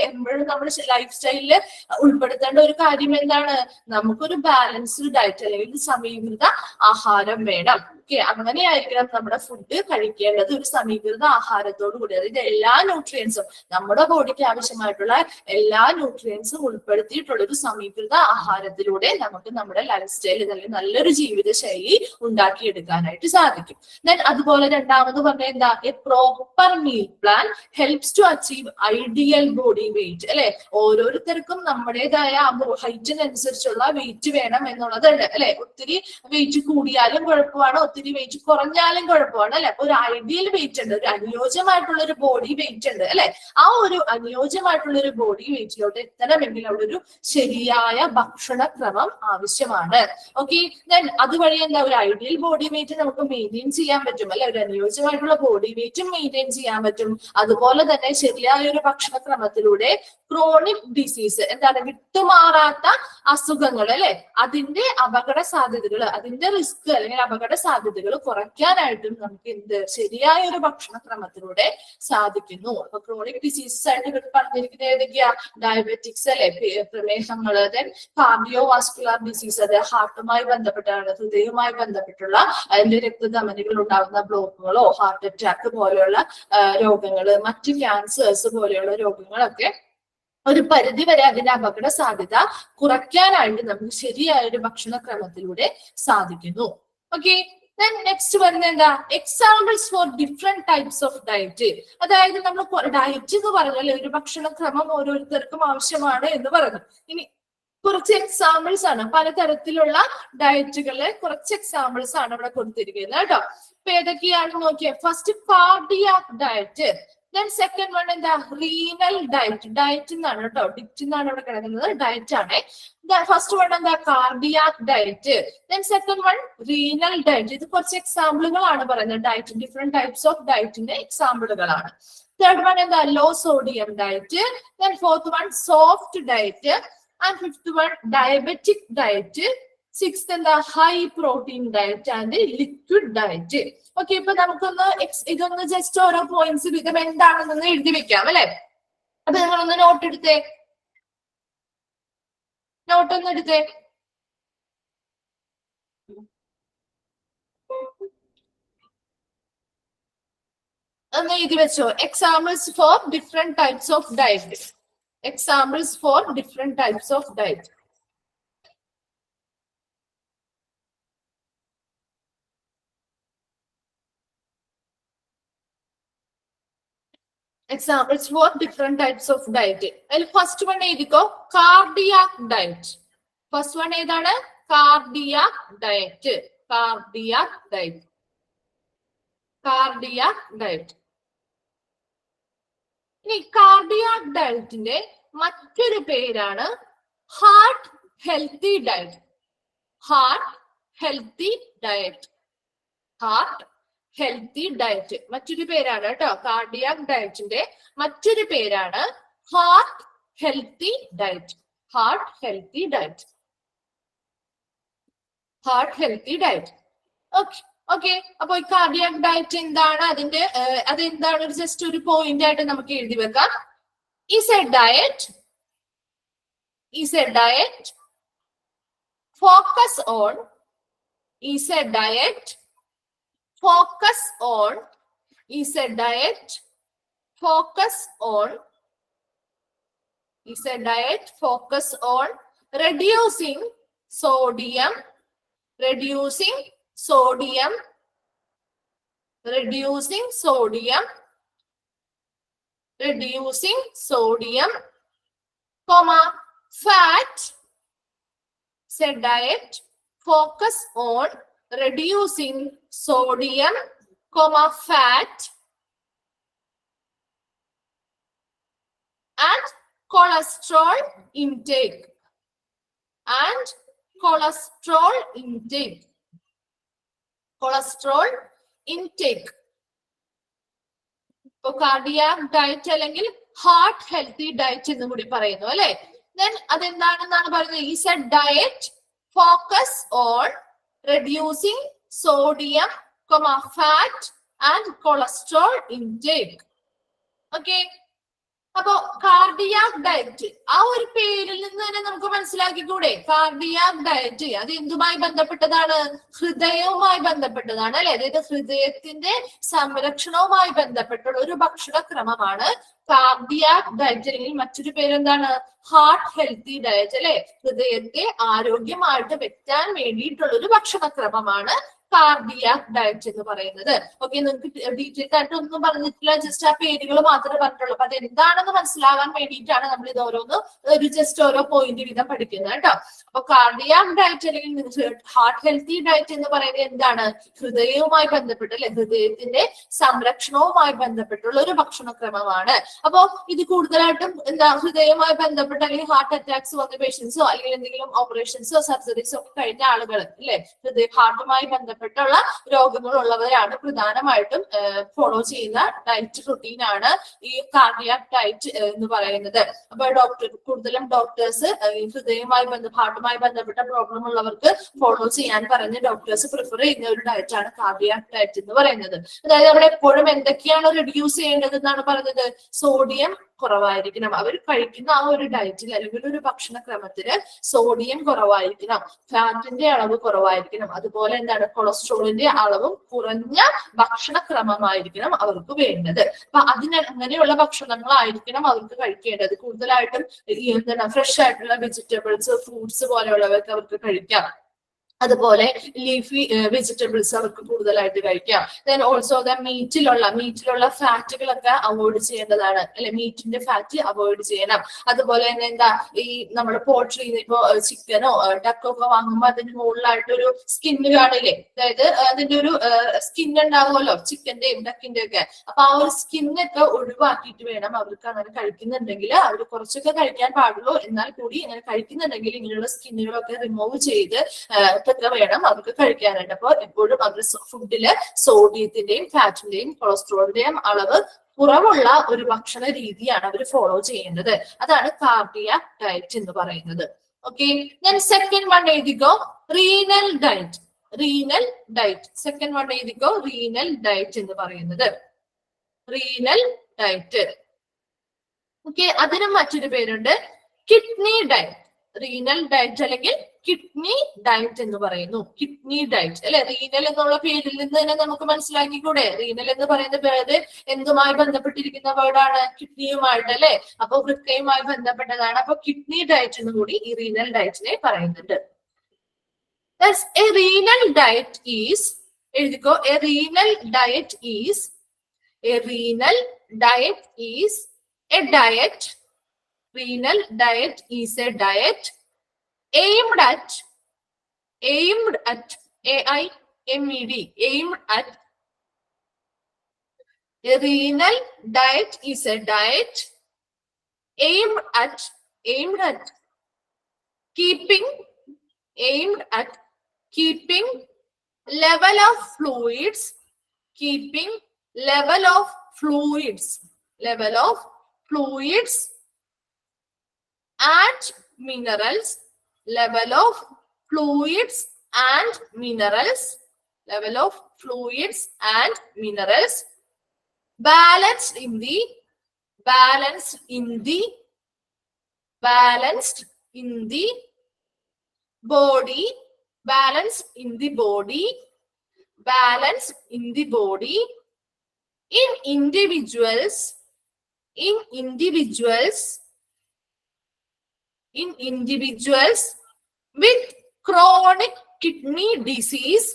ലൈഫ് സ്റ്റൈലില് ഉൾപ്പെടുത്തേണ്ട ഒരു കാര്യം എന്താണ്? നമുക്കൊരു ബാലൻസ്ഡ് ഡയറ്റ് അല്ലെങ്കിൽ സമീകൃത ആഹാരം വേണം. ഓക്കെ, അങ്ങനെയായിരിക്കണം നമ്മുടെ ഫുഡ് കഴിക്കേണ്ടത്. ഒരു സമീകൃത ആഹാരത്തോടു കൂടി, അതായത് എല്ലാ ന്യൂട്രിയൻസും നമ്മുടെ ബോഡിക്ക് ആവശ്യമായിട്ടുള്ള എല്ലാ ന്യൂട്രിയൻസും ഉൾപ്പെടുത്തിയിട്ടുള്ള ഒരു സമീകൃത ആഹാരത്തിലൂടെ നമുക്ക് നമ്മുടെ ലൈഫ് സ്റ്റൈൽ അല്ലെങ്കിൽ നല്ലൊരു ജീവിതശൈലി ഉണ്ടാക്കിയെടുക്കാനായിട്ട് സാധിക്കും. ദെൻ അതുപോലെ രണ്ടാമത് പറഞ്ഞ എന്താ? A proper meal plan helps to achieve ideal body weight. അല്ലെ, ഓരോരുത്തർക്കും നമ്മുടേതായ ഹൈറ്റിനനുസരിച്ചുള്ള വെയിറ്റ് വേണം എന്നുള്ളതുണ്ട്. അല്ലെ, ഒത്തിരി വെയിറ്റ് കൂടിയാലും കുഴപ്പമാണ്, ഒത്തിരി വെയിറ്റ് കുറഞ്ഞാലും കുഴപ്പമാണ്. അല്ലെ, ഒരു ഐഡിയൽ വെയിറ്റ് ഉണ്ട്, ഒരു അനുയോജ്യമായിട്ടുള്ള ഒരു ബോഡി വെയിറ്റ് ഉണ്ട്. അല്ലെ, ആ ഒരു അനുയോജ്യമായിട്ടുള്ള ഒരു ബോഡി വെയിറ്റിലോട്ട് എത്തണമെങ്കിൽ അവിടെ ഒരു ശരിയായ ഭക്ഷണക്രമം ആവശ്യമാണ്. ഓക്കെ, ദെൻ അതുവഴി എന്താ? ഒരു ഐഡിയൽ ബോഡി വെയിറ്റ് നമുക്ക് മെയിൻറ്റെയിൻ ചെയ്യാൻ പറ്റും. അല്ലെ, ഒരു അനുയോജ്യമായിട്ടുള്ള ബോഡി വെയിറ്റും മെയിൻറ്റെയിൻ ചെയ്യാൻ പറ്റും. അതുപോലെ തന്നെ ശരിയായ ഒരു ഭക്ഷണക്രമത്തിലൂടെ ക്രോണിക് ഡിസീസ് എന്താണ്? വിട്ടുമാറാത്ത അസുഖങ്ങൾ, അല്ലെ, അതിന്റെ അപകട സാധ്യതകൾ, അതിന്റെ റിസ്ക് അല്ലെങ്കിൽ അപകട സാധ്യതകൾ കുറയ്ക്കാനായിട്ടും നമുക്ക് ശരിയായ ഒരു ഭക്ഷണക്രമത്തിലൂടെ സാധിക്കുന്നു. അപ്പൊ ക്രോണിക് ഡിസീസസ് ആയിട്ട് ഇവിടെ പറഞ്ഞിരിക്കുന്നത് ഏതൊക്കെയാ? ഡയബറ്റിക്സ്, അല്ലെ, പ്രമേഹങ്ങള്, ദെൻ കാർഡിയോ വാസ്കുലർ ഡിസീസ്, അത് ഹാർട്ടുമായി ബന്ധപ്പെട്ടാണ്, ഹൃദയവുമായി ബന്ധപ്പെട്ടുള്ള അതിന്റെ രക്തധമനികൾ ഉണ്ടാകുന്ന ബ്ലോക്കുകളോ ഹാർട്ട് അറ്റാക്ക് പോലെയുള്ള രോഗങ്ങള്, മറ്റ് ക്യാൻസേഴ്സ് പോലെയുള്ള രോഗങ്ങളൊക്കെ ഒരു പരിധി വരെ അതിന്റെ അപകട സാധ്യത കുറയ്ക്കാനായിട്ട് നമുക്ക് ശരിയായ ഒരു ഭക്ഷണക്രമത്തിലൂടെ സാധിക്കുന്നു. ഓക്കെ, നെക്സ്റ്റ് വരുന്നത് എന്താ? Examples for different types of diet. അതായത് നമ്മൾ ഡയറ്റ് എന്ന് പറഞ്ഞാൽ ഒരു ഭക്ഷണക്രമം ഓരോരുത്തർക്കും ആവശ്യമാണ് എന്ന് പറഞ്ഞു. ഇനി കുറച്ച് എക്സാമ്പിൾസ് ആണ്, പലതരത്തിലുള്ള ഡയറ്റുകളിലെ കുറച്ച് എക്സാമ്പിൾസ് ആണ് ഇവിടെ കൊടുത്തിരിക്കുന്നത് കേട്ടോ. അപ്പൊ ഏതൊക്കെയാണെന്ന് നോക്കിയേ. First cardiac diet. Then second one എന്താ? Renal diet. ഡയറ്റ് എന്നാണ് കേട്ടോ, ഡിറ്റ് എന്നാണ് ഇവിടെ കിടക്കുന്നത്, ഡയറ്റ് ആണ്. ഫസ്റ്റ് വൺ എന്താ? Cardiac diet. Then second one renal diet. ഇത് കുറച്ച് എക്സാമ്പിളുകളാണ് പറയുന്നത്, ഡയറ്റ് ഡിഫറെന്റ് ടൈപ്സ് ഓഫ് ഡയറ്റിന്റെ എക്സാമ്പിളുകളാണ്. തേർഡ് വൺ എന്താ? Low sodium diet. Then fourth one soft diet. And fifth one diabetic diet. Sixth എന്താ? High protein diet and liquid diet. Okay, ഇപ്പൊ നമുക്കൊന്ന് ഇതൊന്ന് ജസ്റ്റ് ഓരോ പോയിന്റ്സ് വീതം എന്താണെന്നൊന്ന് എഴുതി വെക്കാം, അല്ലെ. അപ്പൊ നിങ്ങളൊന്ന് നോട്ട് എടുത്തേ, നോട്ടൊന്ന് എടുത്തേ. ഒന്ന് എഴുതി വെച്ചോ. Examples for different types of diet. Examples for different types of diet. Examples for different types of diet. First one എഴുതിക്കോ, കാർഡിയാക് ഡയറ്റ്. ഫസ്റ്റ് വൺ ഏതാണ്? Cardiac diet. Cardiac diet. Cardiac diet. ഇനി cardiac ഡയറ്റിന്റെ മറ്റൊരു പേരാണ് heart healthy diet. Heart healthy diet. Heart healthy diet മറ്റൊരു പേരാണ് കേട്ടോ. Cardiac ഡയറ്റിന്റെ മറ്റൊരു പേരാണ് heart healthy diet. Heart healthy diet. Heart healthy diet. Okay okay, അപ്പൊ കാർഡിയാക് ഡയറ്റ് എന്താണ്? അതെന്താണ്? ജസ്റ്റ് ഒരു പോയിന്റ് ആയിട്ട് നമുക്ക് എഴുതി വെക്കാം. Is a diet focus on is a diet focus on reducing sodium reducing sodium, comma, fat. Say diet, focus on reducing sodium, comma, fat, and cholesterol intake. And cholesterol intake. Cholesterol intake. ഇപ്പൊ cardiac diet അല്ലെങ്കിൽ heart healthy diet എന്ന് കൂടി പറയുന്നു അല്ലെ. Then അതെന്താണെന്നാണ് പറയുന്നത്? Is a diet focus on reducing sodium, fat and cholesterol intake. Okay, അപ്പോ cardiac diet ആ ഒരു പേരിൽ നിന്ന് തന്നെ നമുക്ക് മനസ്സിലാക്കിക്കൂടെ? കാർഡിയാക് ഡയറ്റ് അത് എന്തുമായി ബന്ധപ്പെട്ടതാണ്? ഹൃദയവുമായി ബന്ധപ്പെട്ടതാണ് അല്ലെ. അതായത് ഹൃദയത്തിന്റെ സംരക്ഷണവുമായി ബന്ധപ്പെട്ടുള്ള ഒരു ഭക്ഷണക്രമമാണ് കാർഡിയാക് ഡയറ്റ്, അല്ലെങ്കിൽ മറ്റൊരു പേരെന്താണ്? ഹാർട്ട് ഹെൽത്തി ഡയറ്റ് അല്ലെ. ഹൃദയത്തെ ആരോഗ്യമായിട്ട് വെക്കാൻ വേണ്ടിയിട്ടുള്ള ഒരു ഭക്ഷണക്രമമാണ് കാർഡിയാക് ഡയറ്റ് എന്ന് പറയുന്നത്. ഓക്കെ, നിങ്ങൾക്ക് ഡീറ്റെയിൽ ആയിട്ട് ഒന്നും പറഞ്ഞിട്ടില്ല, ജസ്റ്റ് ആ പേരുകൾ മാത്രമേ പറഞ്ഞിട്ടുള്ളൂ. അപ്പൊ അതെന്താണെന്ന് മനസ്സിലാവാൻ വേണ്ടിയിട്ടാണ് നമ്മൾ ഇത് ജസ്റ്റ് ഓരോ പോയിന്റ് വീതം പഠിക്കുന്നത് കേട്ടോ. അപ്പൊ കാർഡിയാക് ഡയറ്റ് അല്ലെങ്കിൽ ഹാർട്ട് ഹെൽത്തി ഡയറ്റ് എന്ന് പറയുന്നത് എന്താണ്? ഹൃദയവുമായി ബന്ധപ്പെട്ട് അല്ലെ, ഹൃദയത്തിന്റെ സംരക്ഷണവുമായി ബന്ധപ്പെട്ടുള്ള ഒരു ഭക്ഷണക്രമമാണ്. അപ്പോ ഇത് കൂടുതലായിട്ടും എന്താ, ഹൃദയവുമായി ബന്ധപ്പെട്ട് അല്ലെങ്കിൽ ഹാർട്ട് അറ്റാക്സ് വന്ന പേഷ്യൻസോ അല്ലെങ്കിൽ എന്തെങ്കിലും ഓപ്പറേഷൻസോ സർജറീസോ ഒക്കെ കഴിഞ്ഞ ആളുകൾ അല്ലെ, ഹാർട്ടുമായി ബന്ധപ്പെട്ടുള്ള രോഗങ്ങളുള്ളവരാണ് പ്രധാനമായിട്ടും ഫോളോ ചെയ്യുന്ന ഡയറ്റ് റുട്ടീൻ ആണ് ഈ കാർഡിയാക് ഡയറ്റ് എന്ന് പറയുന്നത്. അപ്പൊ കൂടുതലും ഡോക്ടേഴ്സ് ഹൃദയവുമായി ഹാർട്ടുമായി ബന്ധപ്പെട്ട പ്രോബ്ലം ഉള്ളവർക്ക് ഫോളോ ചെയ്യാൻ പറഞ്ഞ് ഡോക്ടേഴ്സ് പ്രിഫർ ചെയ്യുന്ന ഒരു ഡയറ്റ് ആണ് കാർഡിയാക് ഡയറ്റ് എന്ന് പറയുന്നത്. അതായത് അവിടെ എപ്പോഴും എന്തൊക്കെയാണ് റെഡ്യൂസ് ചെയ്യേണ്ടത് എന്നാണ് പറഞ്ഞത്? സോഡിയം കുറവായിരിക്കണം. അവർ കഴിക്കുന്ന ആ ഒരു ഡയറ്റിൽ അല്ലെങ്കിൽ ഒരു ഭക്ഷണക്രമത്തില് സോഡിയം കുറവായിരിക്കണം, ഫാറ്റിന്റെ അളവ് കുറവായിരിക്കണം, അതുപോലെ എന്താണ്, കൊളസ്ട്രോളിന്റെ അളവും കുറഞ്ഞ ഭക്ഷണക്രമമായിരിക്കണം അവർക്ക് വേണ്ടത്. അപ്പൊ അങ്ങനെയുള്ള ഭക്ഷണങ്ങളായിരിക്കണം അവർക്ക് കഴിക്കേണ്ടത്. കൂടുതലായിട്ടും എന്താണ്, ഫ്രഷ് ആയിട്ടുള്ള വെജിറ്റബിൾസ്, ഫ്രൂട്ട്സ് പോലെയുള്ളവർക്ക് അവർക്ക് കഴിക്കാം. അതുപോലെ ലീഫി വെജിറ്റബിൾസ് അവർക്ക് കൂടുതലായിട്ട് കഴിക്കാം. ദെൻ ഓൾസോ മീറ്റിലുള്ള ഫാറ്റുകളൊക്കെ അവോയ്ഡ് ചെയ്യേണ്ടതാണ് അല്ലെ. മീറ്റിന്റെ ഫാറ്റ് അവോയ്ഡ് ചെയ്യണം. അതുപോലെ തന്നെ എന്താ, ഈ നമ്മുടെ പോൾട്രി ഇപ്പോ ചിക്കനോ ഡക്കോ ഒക്കെ വാങ്ങുമ്പോൾ അതിന് മുകളിലായിട്ടൊരു സ്കിന്ന് കാണില്ലേ? അതായത് അതിന്റെ ഒരു സ്കിൻ ഉണ്ടാവുമല്ലോ ചിക്കന്റെയും ഡക്കിന്റെ ഒക്കെ. അപ്പൊ ആ ഒരു സ്കിന്നൊക്കെ ഒഴിവാക്കിയിട്ട് വേണം അവർക്ക് അങ്ങനെ കഴിക്കുന്നുണ്ടെങ്കിൽ, അവർ കുറച്ചൊക്കെ കഴിക്കാൻ പാടുള്ളൂ, എന്നാൽ കൂടി ഇങ്ങനെ കഴിക്കുന്നുണ്ടെങ്കിൽ ഇങ്ങനെയുള്ള സ്കിന്നുകളൊക്കെ റിമൂവ് ചെയ്ത് ഒക്കെ വേണം അവർക്ക് കഴിക്കാനായിട്ട്. അപ്പൊ എപ്പോഴും അവർ ഫുഡില് സോഡിയത്തിന്റെയും ഫാറ്റിന്റെയും കൊളസ്ട്രോളിന്റെയും അളവ് കുറവുള്ള ഒരു ഭക്ഷണ രീതിയാണ് അവർ ഫോളോ ചെയ്യേണ്ടത്. അതാണ് കാർഡിയാക് ഡയറ്റ് എന്ന് പറയുന്നത്. ഓക്കെ, ഞാൻ സെക്കൻഡ് വൺ എഴുതിക്കോ, renal diet. Renal diet second one എഴുതിക്കോ, റീനൽ ഡയറ്റ് എന്ന് പറയുന്നത്. Renal diet. ഓക്കെ, അതിനും മറ്റൊരു പേരുണ്ട്, കിഡ്നി ഡയറ്റ്. റീനൽ ഡയറ്റ് അല്ലെങ്കിൽ കിഡ്നി ഡയറ്റ് എന്ന് പറയുന്നു. കിഡ്നി ഡയറ്റ് അല്ലെ. റീനൽ എന്നുള്ള പേരിൽ നിന്ന് തന്നെ നമുക്ക് മനസ്സിലാക്കിക്കൂടെ? റീനൽ എന്ന് പറയുന്ന പേര് എന്തുമായി ബന്ധപ്പെട്ടിരിക്കുന്ന വേർഡാണ്? കിഡ്നിയുമായിട്ട് അല്ലെ. അപ്പൊ വൃക്കയുമായി ബന്ധപ്പെട്ടതാണ്. അപ്പൊ കിഡ്നി ഡയറ്റ് എന്ന് കൂടി ഈ റീനൽ ഡയറ്റിനെ പറയുന്നുണ്ട്. A renal diet is, എഴുതിക്കോ, a renal diet is a diet. Renal diet is a diet aimed at aimed at a renal diet is a diet aimed at keeping level of fluids and minerals, balanced in the body in individuals with chronic kidney disease,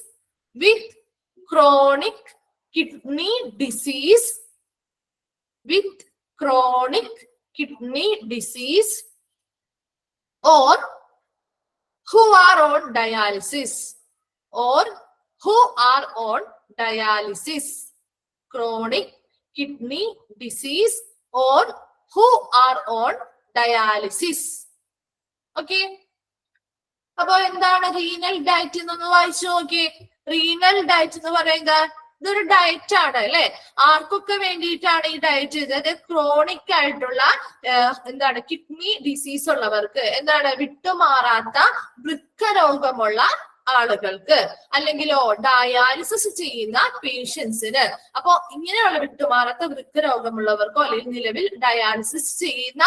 chronic kidney disease or who are on dialysis or who are on dialysis. Chronic kidney disease or who are on dialysis. Okay. അപ്പൊ എന്താണ് renal diet എന്നൊന്ന് വായിച്ചു നോക്കിയേ. Renal diet എന്ന് പറയുന്നത് ഇതൊരു diet ആണ് അല്ലെ. ആർക്കൊക്കെ വേണ്ടിയിട്ടാണ് ഈ ഡയറ്റ്? അതായത് ക്രോണിക് ആയിട്ടുള്ള എന്താണ് കിഡ്നി ഡിസീസ് ഉള്ളവർക്ക്, എന്താണ് വിട്ടുമാറാത്ത വൃക്ക രോഗമുള്ള ആളുകൾക്ക്, അല്ലെങ്കിലോ ഡയാലിസിസ് ചെയ്യുന്ന പേഷ്യൻസിന്. അപ്പോ ഇങ്ങനെയുള്ള വിട്ടുമാറാത്ത വൃക്ക രോഗമുള്ളവർക്കോ അല്ലെങ്കിൽ നിലവിൽ ഡയാലിസിസ് ചെയ്യുന്ന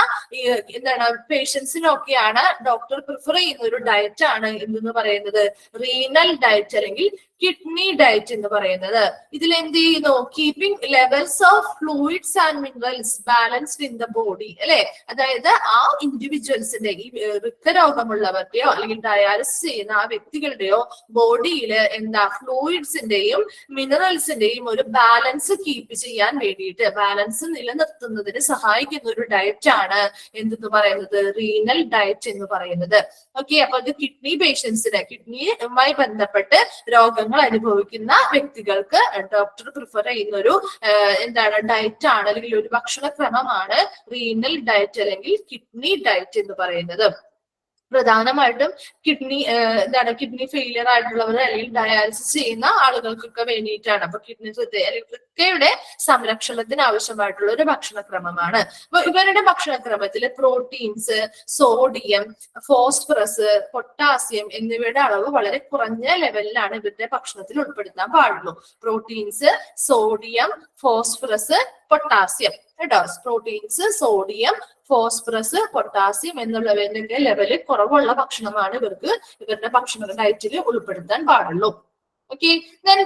എന്താണ് പേഷ്യൻസിനൊക്കെയാണ് ഡോക്ടർ പ്രിഫർ ചെയ്യുന്ന ഒരു ഡയറ്റ് ആണ് എന്തെന്ന് പറയുന്നത് റീനൽ ഡയറ്റ് അല്ലെങ്കിൽ കിഡ്നി ഡയറ്റ് എന്ന് പറയുന്നത്. ഇതിൽ എന്ത് ചെയ്യുന്നു? Keeping levels of fluids and minerals balanced in the body അല്ലെ. അതായത് ആ ഇൻഡിവിജ്വൽസിന്റെ ഈ വൃക്കരോഗമുള്ളവരുടെയോ അല്ലെങ്കിൽ ഡയാലിസിസ് ചെയ്യുന്ന ആ വ്യക്തികളുടെയോ ബോഡിയിൽ എന്താ ഫ്ലൂയിഡ്സിന്റെയും മിനറൽസിന്റെയും ഒരു ബാലൻസ് കീപ്പ് ചെയ്യാൻ വേണ്ടിയിട്ട്, ബാലൻസ് നിലനിർത്തുന്നതിന് സഹായിക്കുന്ന ഒരു ഡയറ്റ് ആണ് എന്തെന്ന് പറയുന്നത് റീനൽ ഡയറ്റ് എന്ന് പറയുന്നത്. ഓക്കെ, അപ്പൊ ഇത് കിഡ്നി പേഷ്യൻസിന്, കിഡ്നിയുമായി ബന്ധപ്പെട്ട് രോഗങ്ങൾ അനുഭവിക്കുന്ന വ്യക്തികൾക്ക് ഡോക്ടർ പ്രിഫർ ചെയ്യുന്ന ഒരു എന്താണ് ഡയറ്റ് ആണ് അല്ലെങ്കിൽ ഒരു ഭക്ഷണക്രമമാണ് റീനൽ ഡയറ്റ് അല്ലെങ്കിൽ കിഡ്നി ഡയറ്റ് എന്ന് പറയുന്നത്. പ്രധാനമായിട്ടും കിഡ്നി ഫെയിലിയർ ആയിട്ടുള്ളവർ അല്ലെങ്കിൽ ഡയാലിസിസ് ചെയ്യുന്ന ആളുകൾക്കൊക്കെ വേണ്ടിയിട്ടാണ്. അപ്പൊ കിഡ്നി അല്ലെങ്കിൽ വൃക്കയുടെ സംരക്ഷണത്തിന് ആവശ്യമായിട്ടുള്ള ഒരു ഭക്ഷണക്രമമാണ്. അപ്പൊ ഇവരുടെ ഭക്ഷണക്രമത്തിൽ പ്രോട്ടീൻസ്, സോഡിയം, ഫോസ്ഫറസ്, പൊട്ടാസ്യം എന്നിവയുടെ അളവ് വളരെ കുറഞ്ഞ ലെവലിലാണ് ഇവരുടെ ഭക്ഷണത്തിൽ ഉൾപ്പെടുത്താൻ പാടുള്ളൂ. പ്രോട്ടീൻസ്, സോഡിയം, ഫോസ്ഫറസ്, പൊട്ടാസ്യം കേട്ടോ. പ്രോട്ടീൻസ്, സോഡിയം, ഫോസ്ഫറസ്, പൊട്ടാസ്യം എന്നുള്ളവരുടെ ലെവല് കുറവുള്ള ഭക്ഷണമാണ് ഇവരുടെ ഭക്ഷണ ഡയറ്റിൽ ഉൾപ്പെടുത്താൻ പാടുള്ളൂ. ഓക്കെ,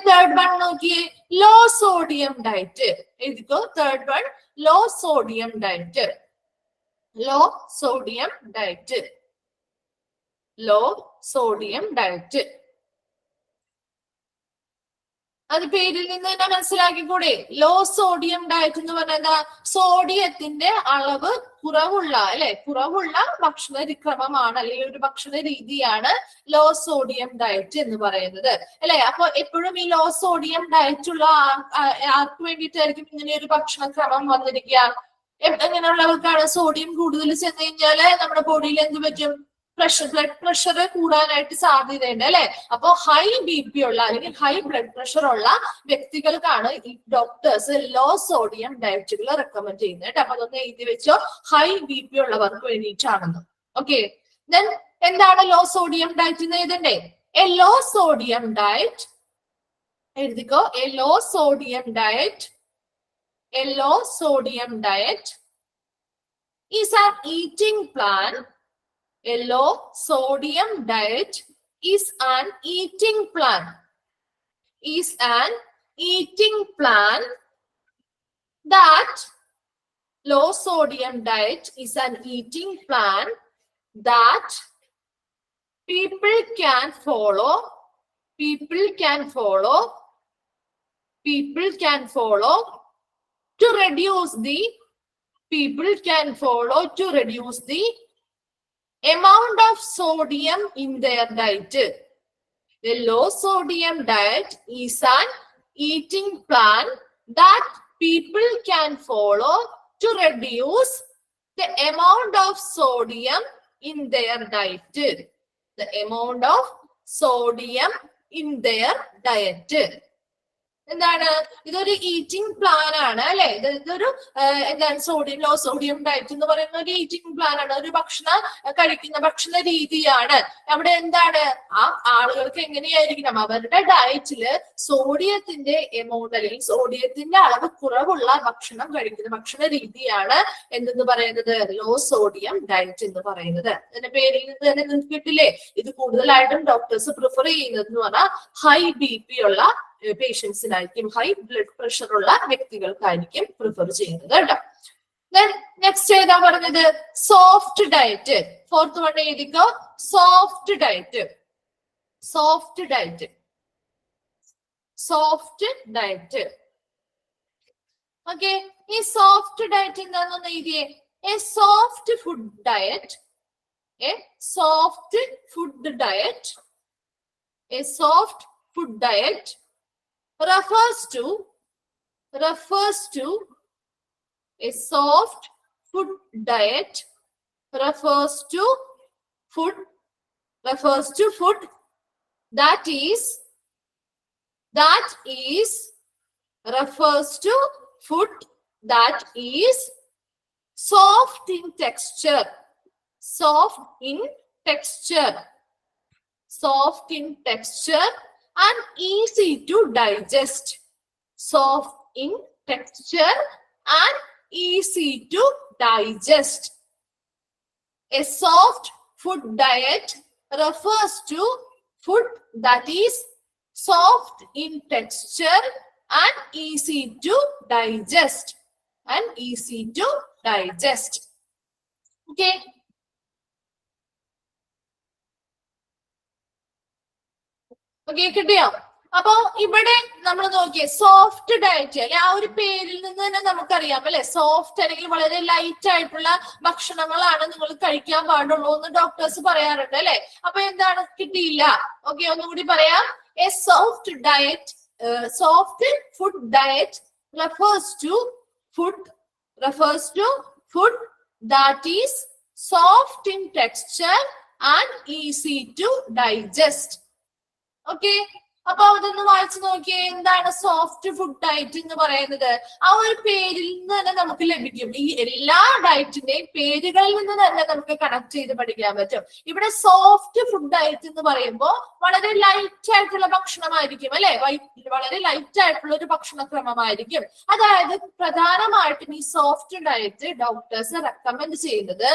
തേർഡ് വൺ നോക്കിയേ, ലോ സോഡിയം ഡയറ്റ്. എഴുതിക്കോ, third one low sodium diet. Low sodium diet. Low sodium diet. അത് പേരിൽ നിന്ന് തന്നെ മനസ്സിലാക്കിക്കൂടെ? ലോ സോഡിയം ഡയറ്റ് എന്ന് പറഞ്ഞാൽ സോഡിയത്തിന്റെ അളവ് കുറവുള്ള കുറവുള്ള ഭക്ഷണ ക്രമമാണ് അല്ലെങ്കിൽ ഒരു ഭക്ഷണ രീതിയാണ് ലോ സോഡിയം ഡയറ്റ് എന്ന് പറയുന്നത് അല്ലെ. അപ്പൊ എപ്പോഴും ഈ ലോ സോഡിയം ഡയറ്റ് ഉള്ള ആർക്ക് വേണ്ടിയിട്ടായിരിക്കും ഇങ്ങനെ ഒരു ഭക്ഷണക്രമം വന്നിരിക്കുക? എങ്ങനെയുള്ളവർക്കാണ്? സോഡിയം കൂടുതൽ ചെന്ന് കഴിഞ്ഞാല് നമ്മുടെ ബോഡിയിൽ എന്ത് പറ്റും? ബ്ലഡ് പ്രഷർ കൂടാനായിട്ട് സാധ്യതയുണ്ട് അല്ലെ. അപ്പൊ ഹൈ BP ഉള്ള അല്ലെങ്കിൽ ഹൈ ബ്ലഡ് പ്രഷർ ഉള്ള വ്യക്തികൾക്കാണ് ഈ ഡോക്ടേഴ്സ് ലോ സോഡിയം ഡയറ്റുകൾ റെക്കമെൻഡ് ചെയ്യുന്നത്. അപ്പൊ അതൊന്ന് എഴുതി വെച്ചോ, ഹൈ BP ഉള്ളവർക്ക് വേണ്ടിയിട്ടാണെന്ന്. ഓക്കെ, ദെൻ എന്താണ് ലോ സോഡിയം ഡയറ്റ് എന്ന് എഴുതണ്ടേ? എ ലോ സോഡിയം ഡയറ്റ്, എഴുതിക്കോ, a low sodium diet. A low sodium diet is an eating plan. A low sodium diet is an eating plan. Is an eating plan that low sodium diet is an eating plan that people can follow. People can follow. People can follow to reduce the. People can follow to reduce the amount of sodium in their diet. The low sodium diet is an eating plan that people can follow to reduce the amount of sodium in their diet. The amount of sodium in their diet. എന്താണ്? ഇതൊരു eating plan ആണ് അല്ലെ. ഇതൊരു എന്താണ് sodium low sodium diet എന്ന് പറയുന്ന ഒരു eating plan ആണ്, ഒരു കഴിക്കുന്ന ഭക്ഷണ രീതിയാണ്. അവിടെ എന്താണ് ആ ആളുകൾക്ക് എങ്ങനെയായിരിക്കണം അവരുടെ ഡയറ്റില് സോഡിയത്തിന്റെ എമൗണ്ട് അല്ലെങ്കിൽ സോഡിയത്തിന്റെ അളവ് കുറവുള്ള ഭക്ഷണം കഴിക്കുന്ന ഭക്ഷണ രീതിയാണ് എന്തെന്ന് പറയുന്നത് ലോ സോഡിയം ഡയറ്റ് എന്ന് പറയുന്നത്. അതിന്റെ പേരിൽ നിന്ന് തന്നെ നിങ്ങൾക്ക് കിട്ടില്ലേ? ഇത് കൂടുതലായിട്ടും ഡോക്ടേഴ്സ് പ്രിഫർ ചെയ്യുന്നത് എന്ന് പറഞ്ഞാൽ ഹൈ BP ഉള്ള പേഷ്യൻസിനായിരിക്കും, ഹൈ ബ്ലഡ് പ്രഷർ ഉള്ള വ്യക്തികൾക്കായിരിക്കും പ്രിഫർ ചെയ്യുന്നത് കേട്ടോ. നെക്സ്റ്റ് ഏതാ പറഞ്ഞത്? Soft diet. ഫോർത്ത് വൺ എഴുതിക്കോ, soft diet. Soft diet. Soft diet. Okay, ഈ സോഫ്റ്റ് ഡയറ്റ് എന്താണെന്ന് എഴുതിയേ. A soft food diet, a soft food diet, a soft food diet refers to a soft food diet refers to food that is refers to food that is soft in texture, soft in texture and easy to digest, soft in texture and easy to digest. A soft food diet refers to food that is soft in texture and easy to digest, Okay. Okay, കിട്ടിയോ? അപ്പൊ ഇവിടെ നമ്മൾ നോക്കിയേ soft diet അല്ലെ, ആ ഒരു പേരിൽ നിന്ന് തന്നെ നമുക്കറിയാം അല്ലെ, സോഫ്റ്റ് അല്ലെങ്കിൽ വളരെ ലൈറ്റ് ആയിട്ടുള്ള ഭക്ഷണങ്ങളാണ് നിങ്ങൾ കഴിക്കാൻ പാടുള്ളൂ എന്ന് ഡോക്ടേഴ്സ് പറയാറുണ്ട് അല്ലെ. അപ്പൊ എന്താണ് കിട്ടിയില്ല? ഓക്കെ, ഒന്നുകൂടി പറയാം. A soft diet, soft food diet refers to food that is soft in texture and easy to digest. Okay, അപ്പൊ അതൊന്ന് വായിച്ചു നോക്കിയേ. എന്താണ് സോഫ്റ്റ് ഫുഡ് ഡയറ്റ് എന്ന് പറയുന്നത്? ആ ഒരു പേരിൽ നിന്ന് തന്നെ നമുക്ക് ലഭിക്കും. ഈ എല്ലാ ഡയറ്റിന്റെയും പേരുകളിൽ നിന്ന് തന്നെ നമുക്ക് കണക്ട് ചെയ്ത് പഠിക്കാൻ പറ്റും. ഇവിടെ സോഫ്റ്റ് ഫുഡ് ഡയറ്റ് എന്ന് പറയുമ്പോൾ വളരെ ലൈറ്റ് ആയിട്ടുള്ള ഭക്ഷണമായിരിക്കും അല്ലെ, വളരെ ലൈറ്റ് ആയിട്ടുള്ള ഒരു ഭക്ഷണക്രമമായിരിക്കും. അതായത് പ്രധാനമായിട്ടും ഈ സോഫ്റ്റ് ഡയറ്റ് ഡോക്ടേഴ്സ് റെക്കമെൻഡ് ചെയ്യുന്നത്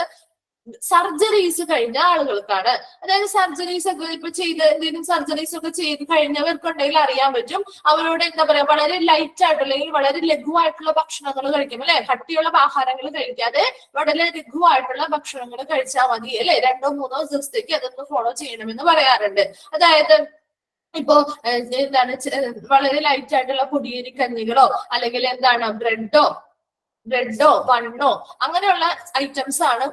സർജറീസ് കഴിഞ്ഞ ആളുകൾക്കാണ്. അതായത് സർജറീസ് ഒക്കെ ഇപ്പൊ എന്തെങ്കിലും സർജറീസ് ഒക്കെ ചെയ്ത് കഴിഞ്ഞവർക്കുണ്ടെങ്കിൽ അറിയാൻ പറ്റും. അവരോട് എന്താ പറയാ, വളരെ ലൈറ്റ് ആയിട്ടുള്ള അല്ലെങ്കിൽ വളരെ ലഘുവായിട്ടുള്ള ഭക്ഷണങ്ങൾ കഴിക്കും അല്ലെ, കട്ടിയുള്ള ആഹാരങ്ങൾ കഴിക്കാതെ വളരെ ലഘുവായിട്ടുള്ള ഭക്ഷണങ്ങൾ കഴിച്ചാൽ മതി അല്ലെ, 2-3 ദിവസത്തേക്ക് അതൊന്ന് ഫോളോ ചെയ്യണമെന്ന് പറയാറുണ്ട്. അതായത് ഇപ്പോ എന്താണ് വളരെ ലൈറ്റ് ആയിട്ടുള്ള പൊടിയരി കഞ്ഞികളോ അല്ലെങ്കിൽ എന്താണ് ബ്രെഡോ ബണ്ണോ അങ്ങനെയുള്ള ഐറ്റംസ് ആണ്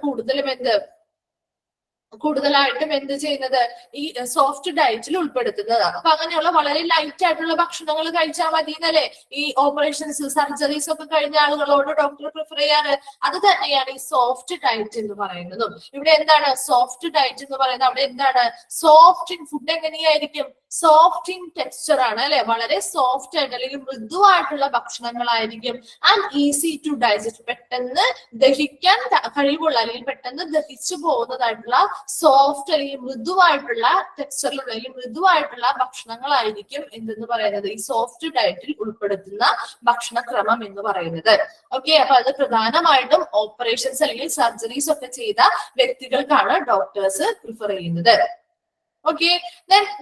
കൂടുതലായിട്ടും എന്ത് ചെയ്യുന്നത്, ഈ സോഫ്റ്റ് ഡയറ്റിൽ ഉൾപ്പെടുത്തുന്നത്. അപ്പൊ അങ്ങനെയുള്ള വളരെ ലൈറ്റ് ആയിട്ടുള്ള ഭക്ഷണങ്ങൾ കഴിച്ചാൽ മതി എന്നല്ലേ ഈ ഓപ്പറേഷൻസ് സർജറീസ് ഒക്കെ കഴിഞ്ഞ ആളുകളോട് ഡോക്ടർ പ്രിഫർ ചെയ്യാറ്. അത് തന്നെയാണ് ഈ സോഫ്റ്റ് ഡയറ്റ് എന്ന് പറയുന്നതും. ഇവിടെ എന്താണ് സോഫ്റ്റ് ഡയറ്റ് എന്ന് പറയുന്നത്? അവിടെ എന്താണ് സോഫ്റ്റ് ഇൻ ഫുഡ് എങ്ങനെയായിരിക്കും? സോഫ്റ്റ് ഇൻ ടെക്സ്ചർ ആണ് അല്ലെ, വളരെ സോഫ്റ്റ് ആയിട്ട് അല്ലെങ്കിൽ മൃദുവായിട്ടുള്ള ഭക്ഷണങ്ങളായിരിക്കും. ആൻഡ് ഈസി ടു ഡൈജസ്റ്റ്, പെട്ടെന്ന് ദഹിക്കാൻ കഴിവുള്ള അല്ലെങ്കിൽ പെട്ടെന്ന് ദഹിച്ചു പോകുന്നതായിട്ടുള്ള സോഫ്റ്റ് അല്ലെങ്കിൽ മൃദുവായിട്ടുള്ള ടെക്സ്ചറിലുള്ള അല്ലെങ്കിൽ മൃദുവായിട്ടുള്ള ഭക്ഷണങ്ങളായിരിക്കും എന്തെന്ന് പറയുന്നത് ഈ സോഫ്റ്റ് ഡയറ്റിൽ ഉൾപ്പെടുത്തുന്ന ഭക്ഷണക്രമം എന്ന് പറയുന്നത്. ഓക്കെ, അപ്പൊ അത് പ്രധാനമായിട്ടും ഓപ്പറേഷൻസ് അല്ലെങ്കിൽ സർജറീസ് ഒക്കെ ചെയ്ത വ്യക്തികൾക്കാണ് ഡോക്ടേഴ്സ് പ്രിഫർ ചെയ്യുന്നത്. ഓക്കെ,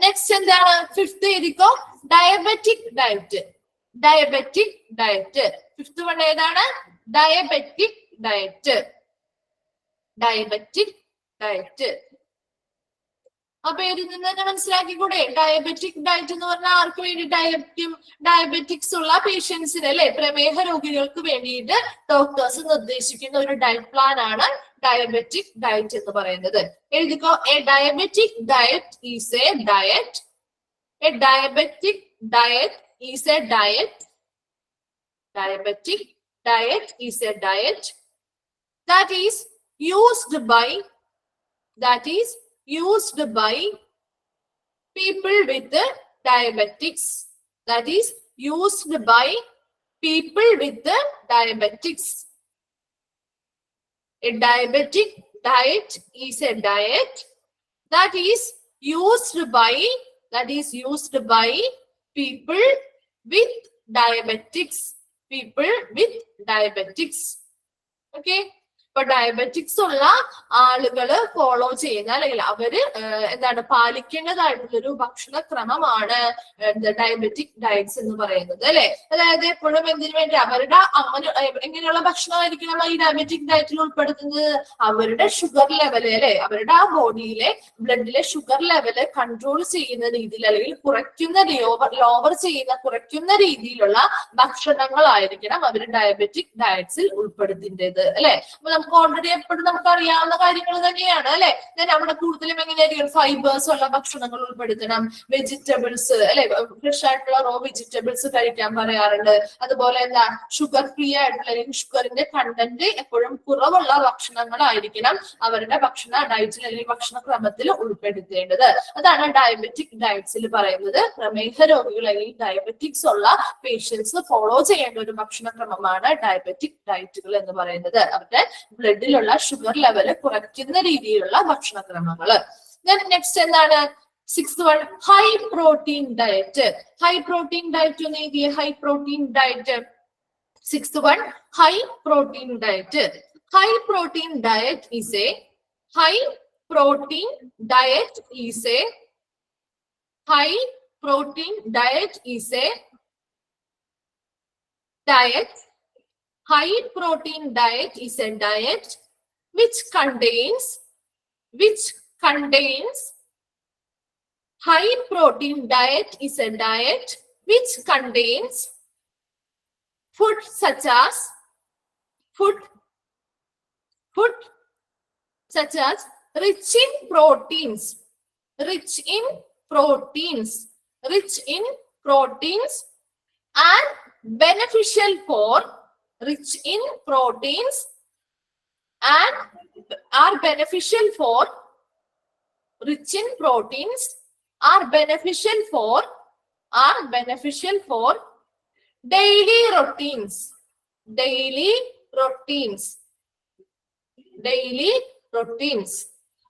നെക്സ്റ്റ് എന്താണ്? 5th എഴുതിക്കോ, ഡയബറ്റിക് ഡയറ്റ്. ഫിഫ്ത് വൺ ഏതാണ്? Diabetic diet. അപ്പൊ ഇതിൽ നിന്ന് തന്നെ മനസ്സിലാക്കിക്കൂടെ? ഡയബറ്റിക് ഡയറ്റ് എന്ന് പറഞ്ഞാൽ ആർക്ക് വേണ്ടിയിട്ടായിരിക്കും? ഡയബറ്റിക്സ് ഉള്ള പേഷ്യൻസിന് അല്ലെ, പ്രമേഹ രോഗികൾക്ക് വേണ്ടിയിട്ട് ഡോക്ടേഴ്സ് നിർദ്ദേശിക്കുന്ന ഒരു ഡയറ്റ് പ്ലാൻ ആണ് ഡയബറ്റിക് ഡയറ്റ് എന്ന് പറയുന്നത്. എഴുതിക്കോ, a diabetic diet is a diet. A diabetic diet is a diet. Diabetic diet is a diet that is used by people with diabetics. That is used by people with diabetics. A diabetic diet is a diet that is used by people with diabetics. Okay, ഇപ്പൊ diabetics ഉള്ള ആളുകള് follow ചെയ്യുന്ന അല്ലെങ്കിൽ അവര് എന്താണ് പാലിക്കേണ്ടതായിട്ടുള്ളൊരു ഭക്ഷണക്രമമാണ് diabetic diets എന്ന് പറയുന്നത് അല്ലെ. അതായത് എപ്പോഴും എന്തിനു വേണ്ടി അവരുടെ എങ്ങനെയുള്ള ഭക്ഷണമായിരിക്കണം ഈ ഡയബറ്റിക് ഡയറ്റിൽ ഉൾപ്പെടുത്തുന്നത്? അവരുടെ ഷുഗർ ലെവല് അല്ലെ, അവരുടെ ആ ബോഡിയിലെ ബ്ലഡിലെ ഷുഗർ ലെവല് കൺട്രോൾ ചെയ്യുന്ന രീതിയിൽ അല്ലെങ്കിൽ കുറയ്ക്കുന്ന രീതിയിലുള്ള ഭക്ഷണങ്ങളായിരിക്കണം അവർ ഡയബറ്റിക് ഡയറ്റ്സിൽ ഉൾപ്പെടുത്തേണ്ടത് അല്ലെ. അപ്പൊ നമുക്ക് ഓൾറെഡി എപ്പോഴും നമുക്ക് അറിയാവുന്ന കാര്യങ്ങൾ തന്നെയാണ് അല്ലെ. ഞാൻ അവിടെ കൂടുതലും എങ്ങനെയായിരിക്കും ഫൈബേഴ്സ് ഉള്ള ഭക്ഷണങ്ങൾ ഉൾപ്പെടുത്തണം, വെജിറ്റബിൾസ് അല്ലെ, ഫ്രഷ് ആയിട്ടുള്ള റോ വെജിറ്റബിൾസ് കഴിക്കാൻ പറയാറുണ്ട്. അതുപോലെ എന്താ ഷുഗർ ഫ്രീ ആയിട്ടുള്ള അല്ലെങ്കിൽ ഷുഗറിന്റെ കണ്ടന്റ് എപ്പോഴും കുറവുള്ള ഭക്ഷണങ്ങളായിരിക്കണം അവരുടെ ഭക്ഷണ ഡയറ്റിൽ അല്ലെങ്കിൽ ഭക്ഷണക്രമത്തിൽ ഉൾപ്പെടുത്തേണ്ടത്. അതാണ് ഡയബറ്റിക് ഡയറ്റ്സിൽ പറയുന്നത്. പ്രമേഹ രോഗികൾ അല്ലെങ്കിൽ ഡയബറ്റിക്സ് ഉള്ള പേഷ്യൻസ് ഫോളോ ചെയ്യേണ്ട ഒരു ഭക്ഷണക്രമമാണ് ഡയബറ്റിക് ഡയറ്റുകൾ എന്ന് പറയുന്നത്. അവരുടെ ബ്ലഡിലുള്ള ഷുഗർ ലെവല് കുറയ്ക്കുന്ന രീതിയിലുള്ള ഭക്ഷണക്രമങ്ങള്. നെക്സ്റ്റ് എന്താണ്? 6th one, high protein diet. High protein diet ഒന്ന് എഴുതിയ high protein diet. 6th one, high protein diet. High protein diet is a high protein diet is a high protein diet is a diet. High protein diet is a diet which contains high protein diet is a diet which contains food such as rich in proteins and beneficial for rich in proteins and are beneficial for rich in proteins are beneficial for daily routines.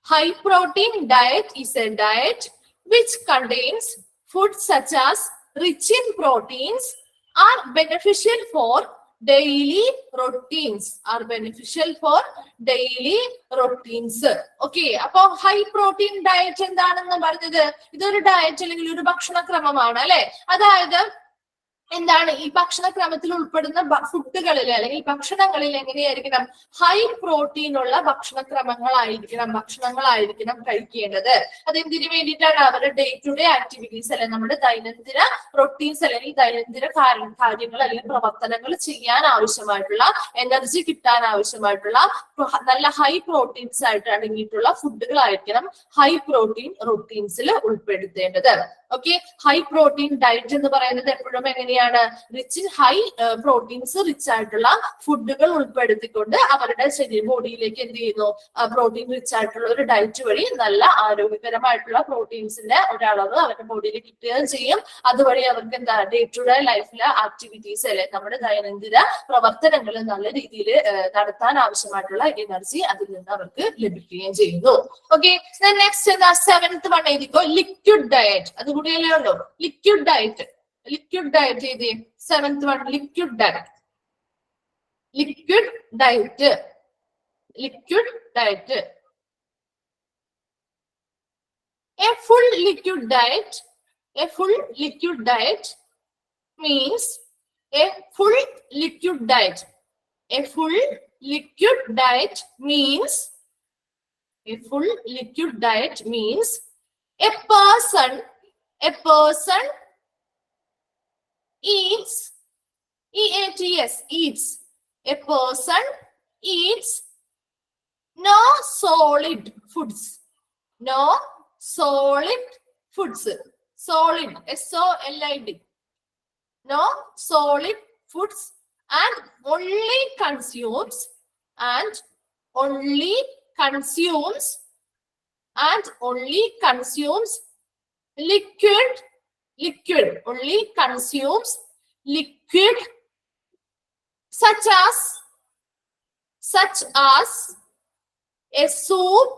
High protein diet is a diet which contains food such as rich in proteins are beneficial for daily routines. Okay, അപ്പൊ high protein diet എന്താണെന്ന് പറഞ്ഞത് ഇതൊരു diet അല്ലെങ്കിൽ ഒരു ഭക്ഷണക്രമമാണ് അല്ലെ. അതായത് എന്താണ് ഈ ഭക്ഷണക്രമത്തിൽ ഉൾപ്പെടുന്ന ഫുഡുകളിൽ അല്ലെങ്കിൽ ഭക്ഷണങ്ങളിൽ എങ്ങനെയായിരിക്കണം? ഹൈ പ്രോട്ടീൻ ഉള്ള ഭക്ഷണങ്ങളായിരിക്കണം കഴിക്കേണ്ടത്. അതെന്തിനു വേണ്ടിയിട്ടാണ്? അവരുടെ ഡേ ടു ഡേ ആക്ടിവിറ്റീസ് അല്ലെങ്കിൽ നമ്മുടെ ദൈനംദിന റൊട്ടീൻസ് അല്ലെങ്കിൽ ദൈനംദിന കാര്യങ്ങൾ അല്ലെങ്കിൽ പ്രവർത്തനങ്ങൾ ചെയ്യാൻ ആവശ്യമായിട്ടുള്ള എനർജി കിട്ടാൻ ആവശ്യമായിട്ടുള്ള നല്ല ഹൈ പ്രോട്ടീൻസ് ആയിട്ട് അടങ്ങിയിട്ടുള്ള ഫുഡുകളായിരിക്കണം ഹൈ പ്രോട്ടീൻ റൊട്ടീൻസിൽ ഉൾപ്പെടുത്തേണ്ടത്. ഓക്കെ, ഹൈ പ്രോട്ടീൻ ഡയറ്റ് എന്ന് പറയുന്നത് എപ്പോഴും എങ്ങനെയാണ്? ഹൈ പ്രോട്ടീൻസ് റിച്ച് ആയിട്ടുള്ള ഫുഡുകൾ ഉൾപ്പെടുത്തിക്കൊണ്ട് അവരുടെ ബോഡിയിലേക്ക് എന്ത് ചെയ്യുന്നു? പ്രോട്ടീൻ റിച്ച് ആയിട്ടുള്ള ഒരു ഡയറ്റ് വഴി നല്ല ആരോഗ്യകരമായിട്ടുള്ള പ്രോട്ടീൻസിന്റെ ഒരളവ് അവരുടെ ബോഡിയിൽ കിട്ടുകയും ചെയ്യും. അതുവഴി അവർക്ക് എന്താ ഡേ ടു ഡേ ലൈഫിലെ ആക്ടിവിറ്റീസ് അല്ലെ നമ്മുടെ ദൈനംദിന പ്രവർത്തനങ്ങൾ നല്ല രീതിയിൽ നടത്താൻ ആവശ്യമായിട്ടുള്ള എനർജി അതിൽ നിന്ന് അവർക്ക് ലഭിക്കുകയും ചെയ്യുന്നു. ഓക്കെ, നെക്സ്റ്റ് എന്താ? 7th one എഴുതിക്കോ, ലിക്വിഡ് ഡയറ്റ്. അതുകൂടിയല്ലേ ഉള്ളൂ ലിക്വിഡ് ഡയറ്റ്. ലിക്വിഡ് ഡയറ്റ് എഴുതി 7th one, liquid diet. A full liquid diet means a full liquid diet means a person eats a person eats no solid foods solid SOLID no solid foods and only consumes liquid such as a soup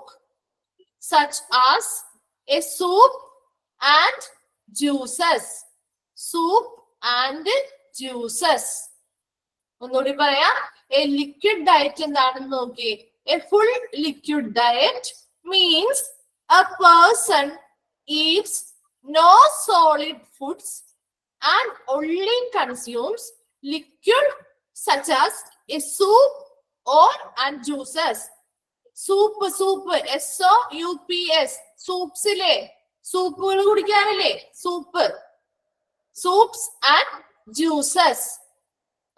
and juices. ഒന്നുകൂടി പറയാം, A liquid diet എന്താണെന്ന് നോക്കി. A full liquid diet means A person Eats no solid foods and only consumes liquid such as a soup or and juices. soup S-O-U-P-S soups ile സൂപ്പുകൾ കുടിക്കാറില്ലേ, soups and juices.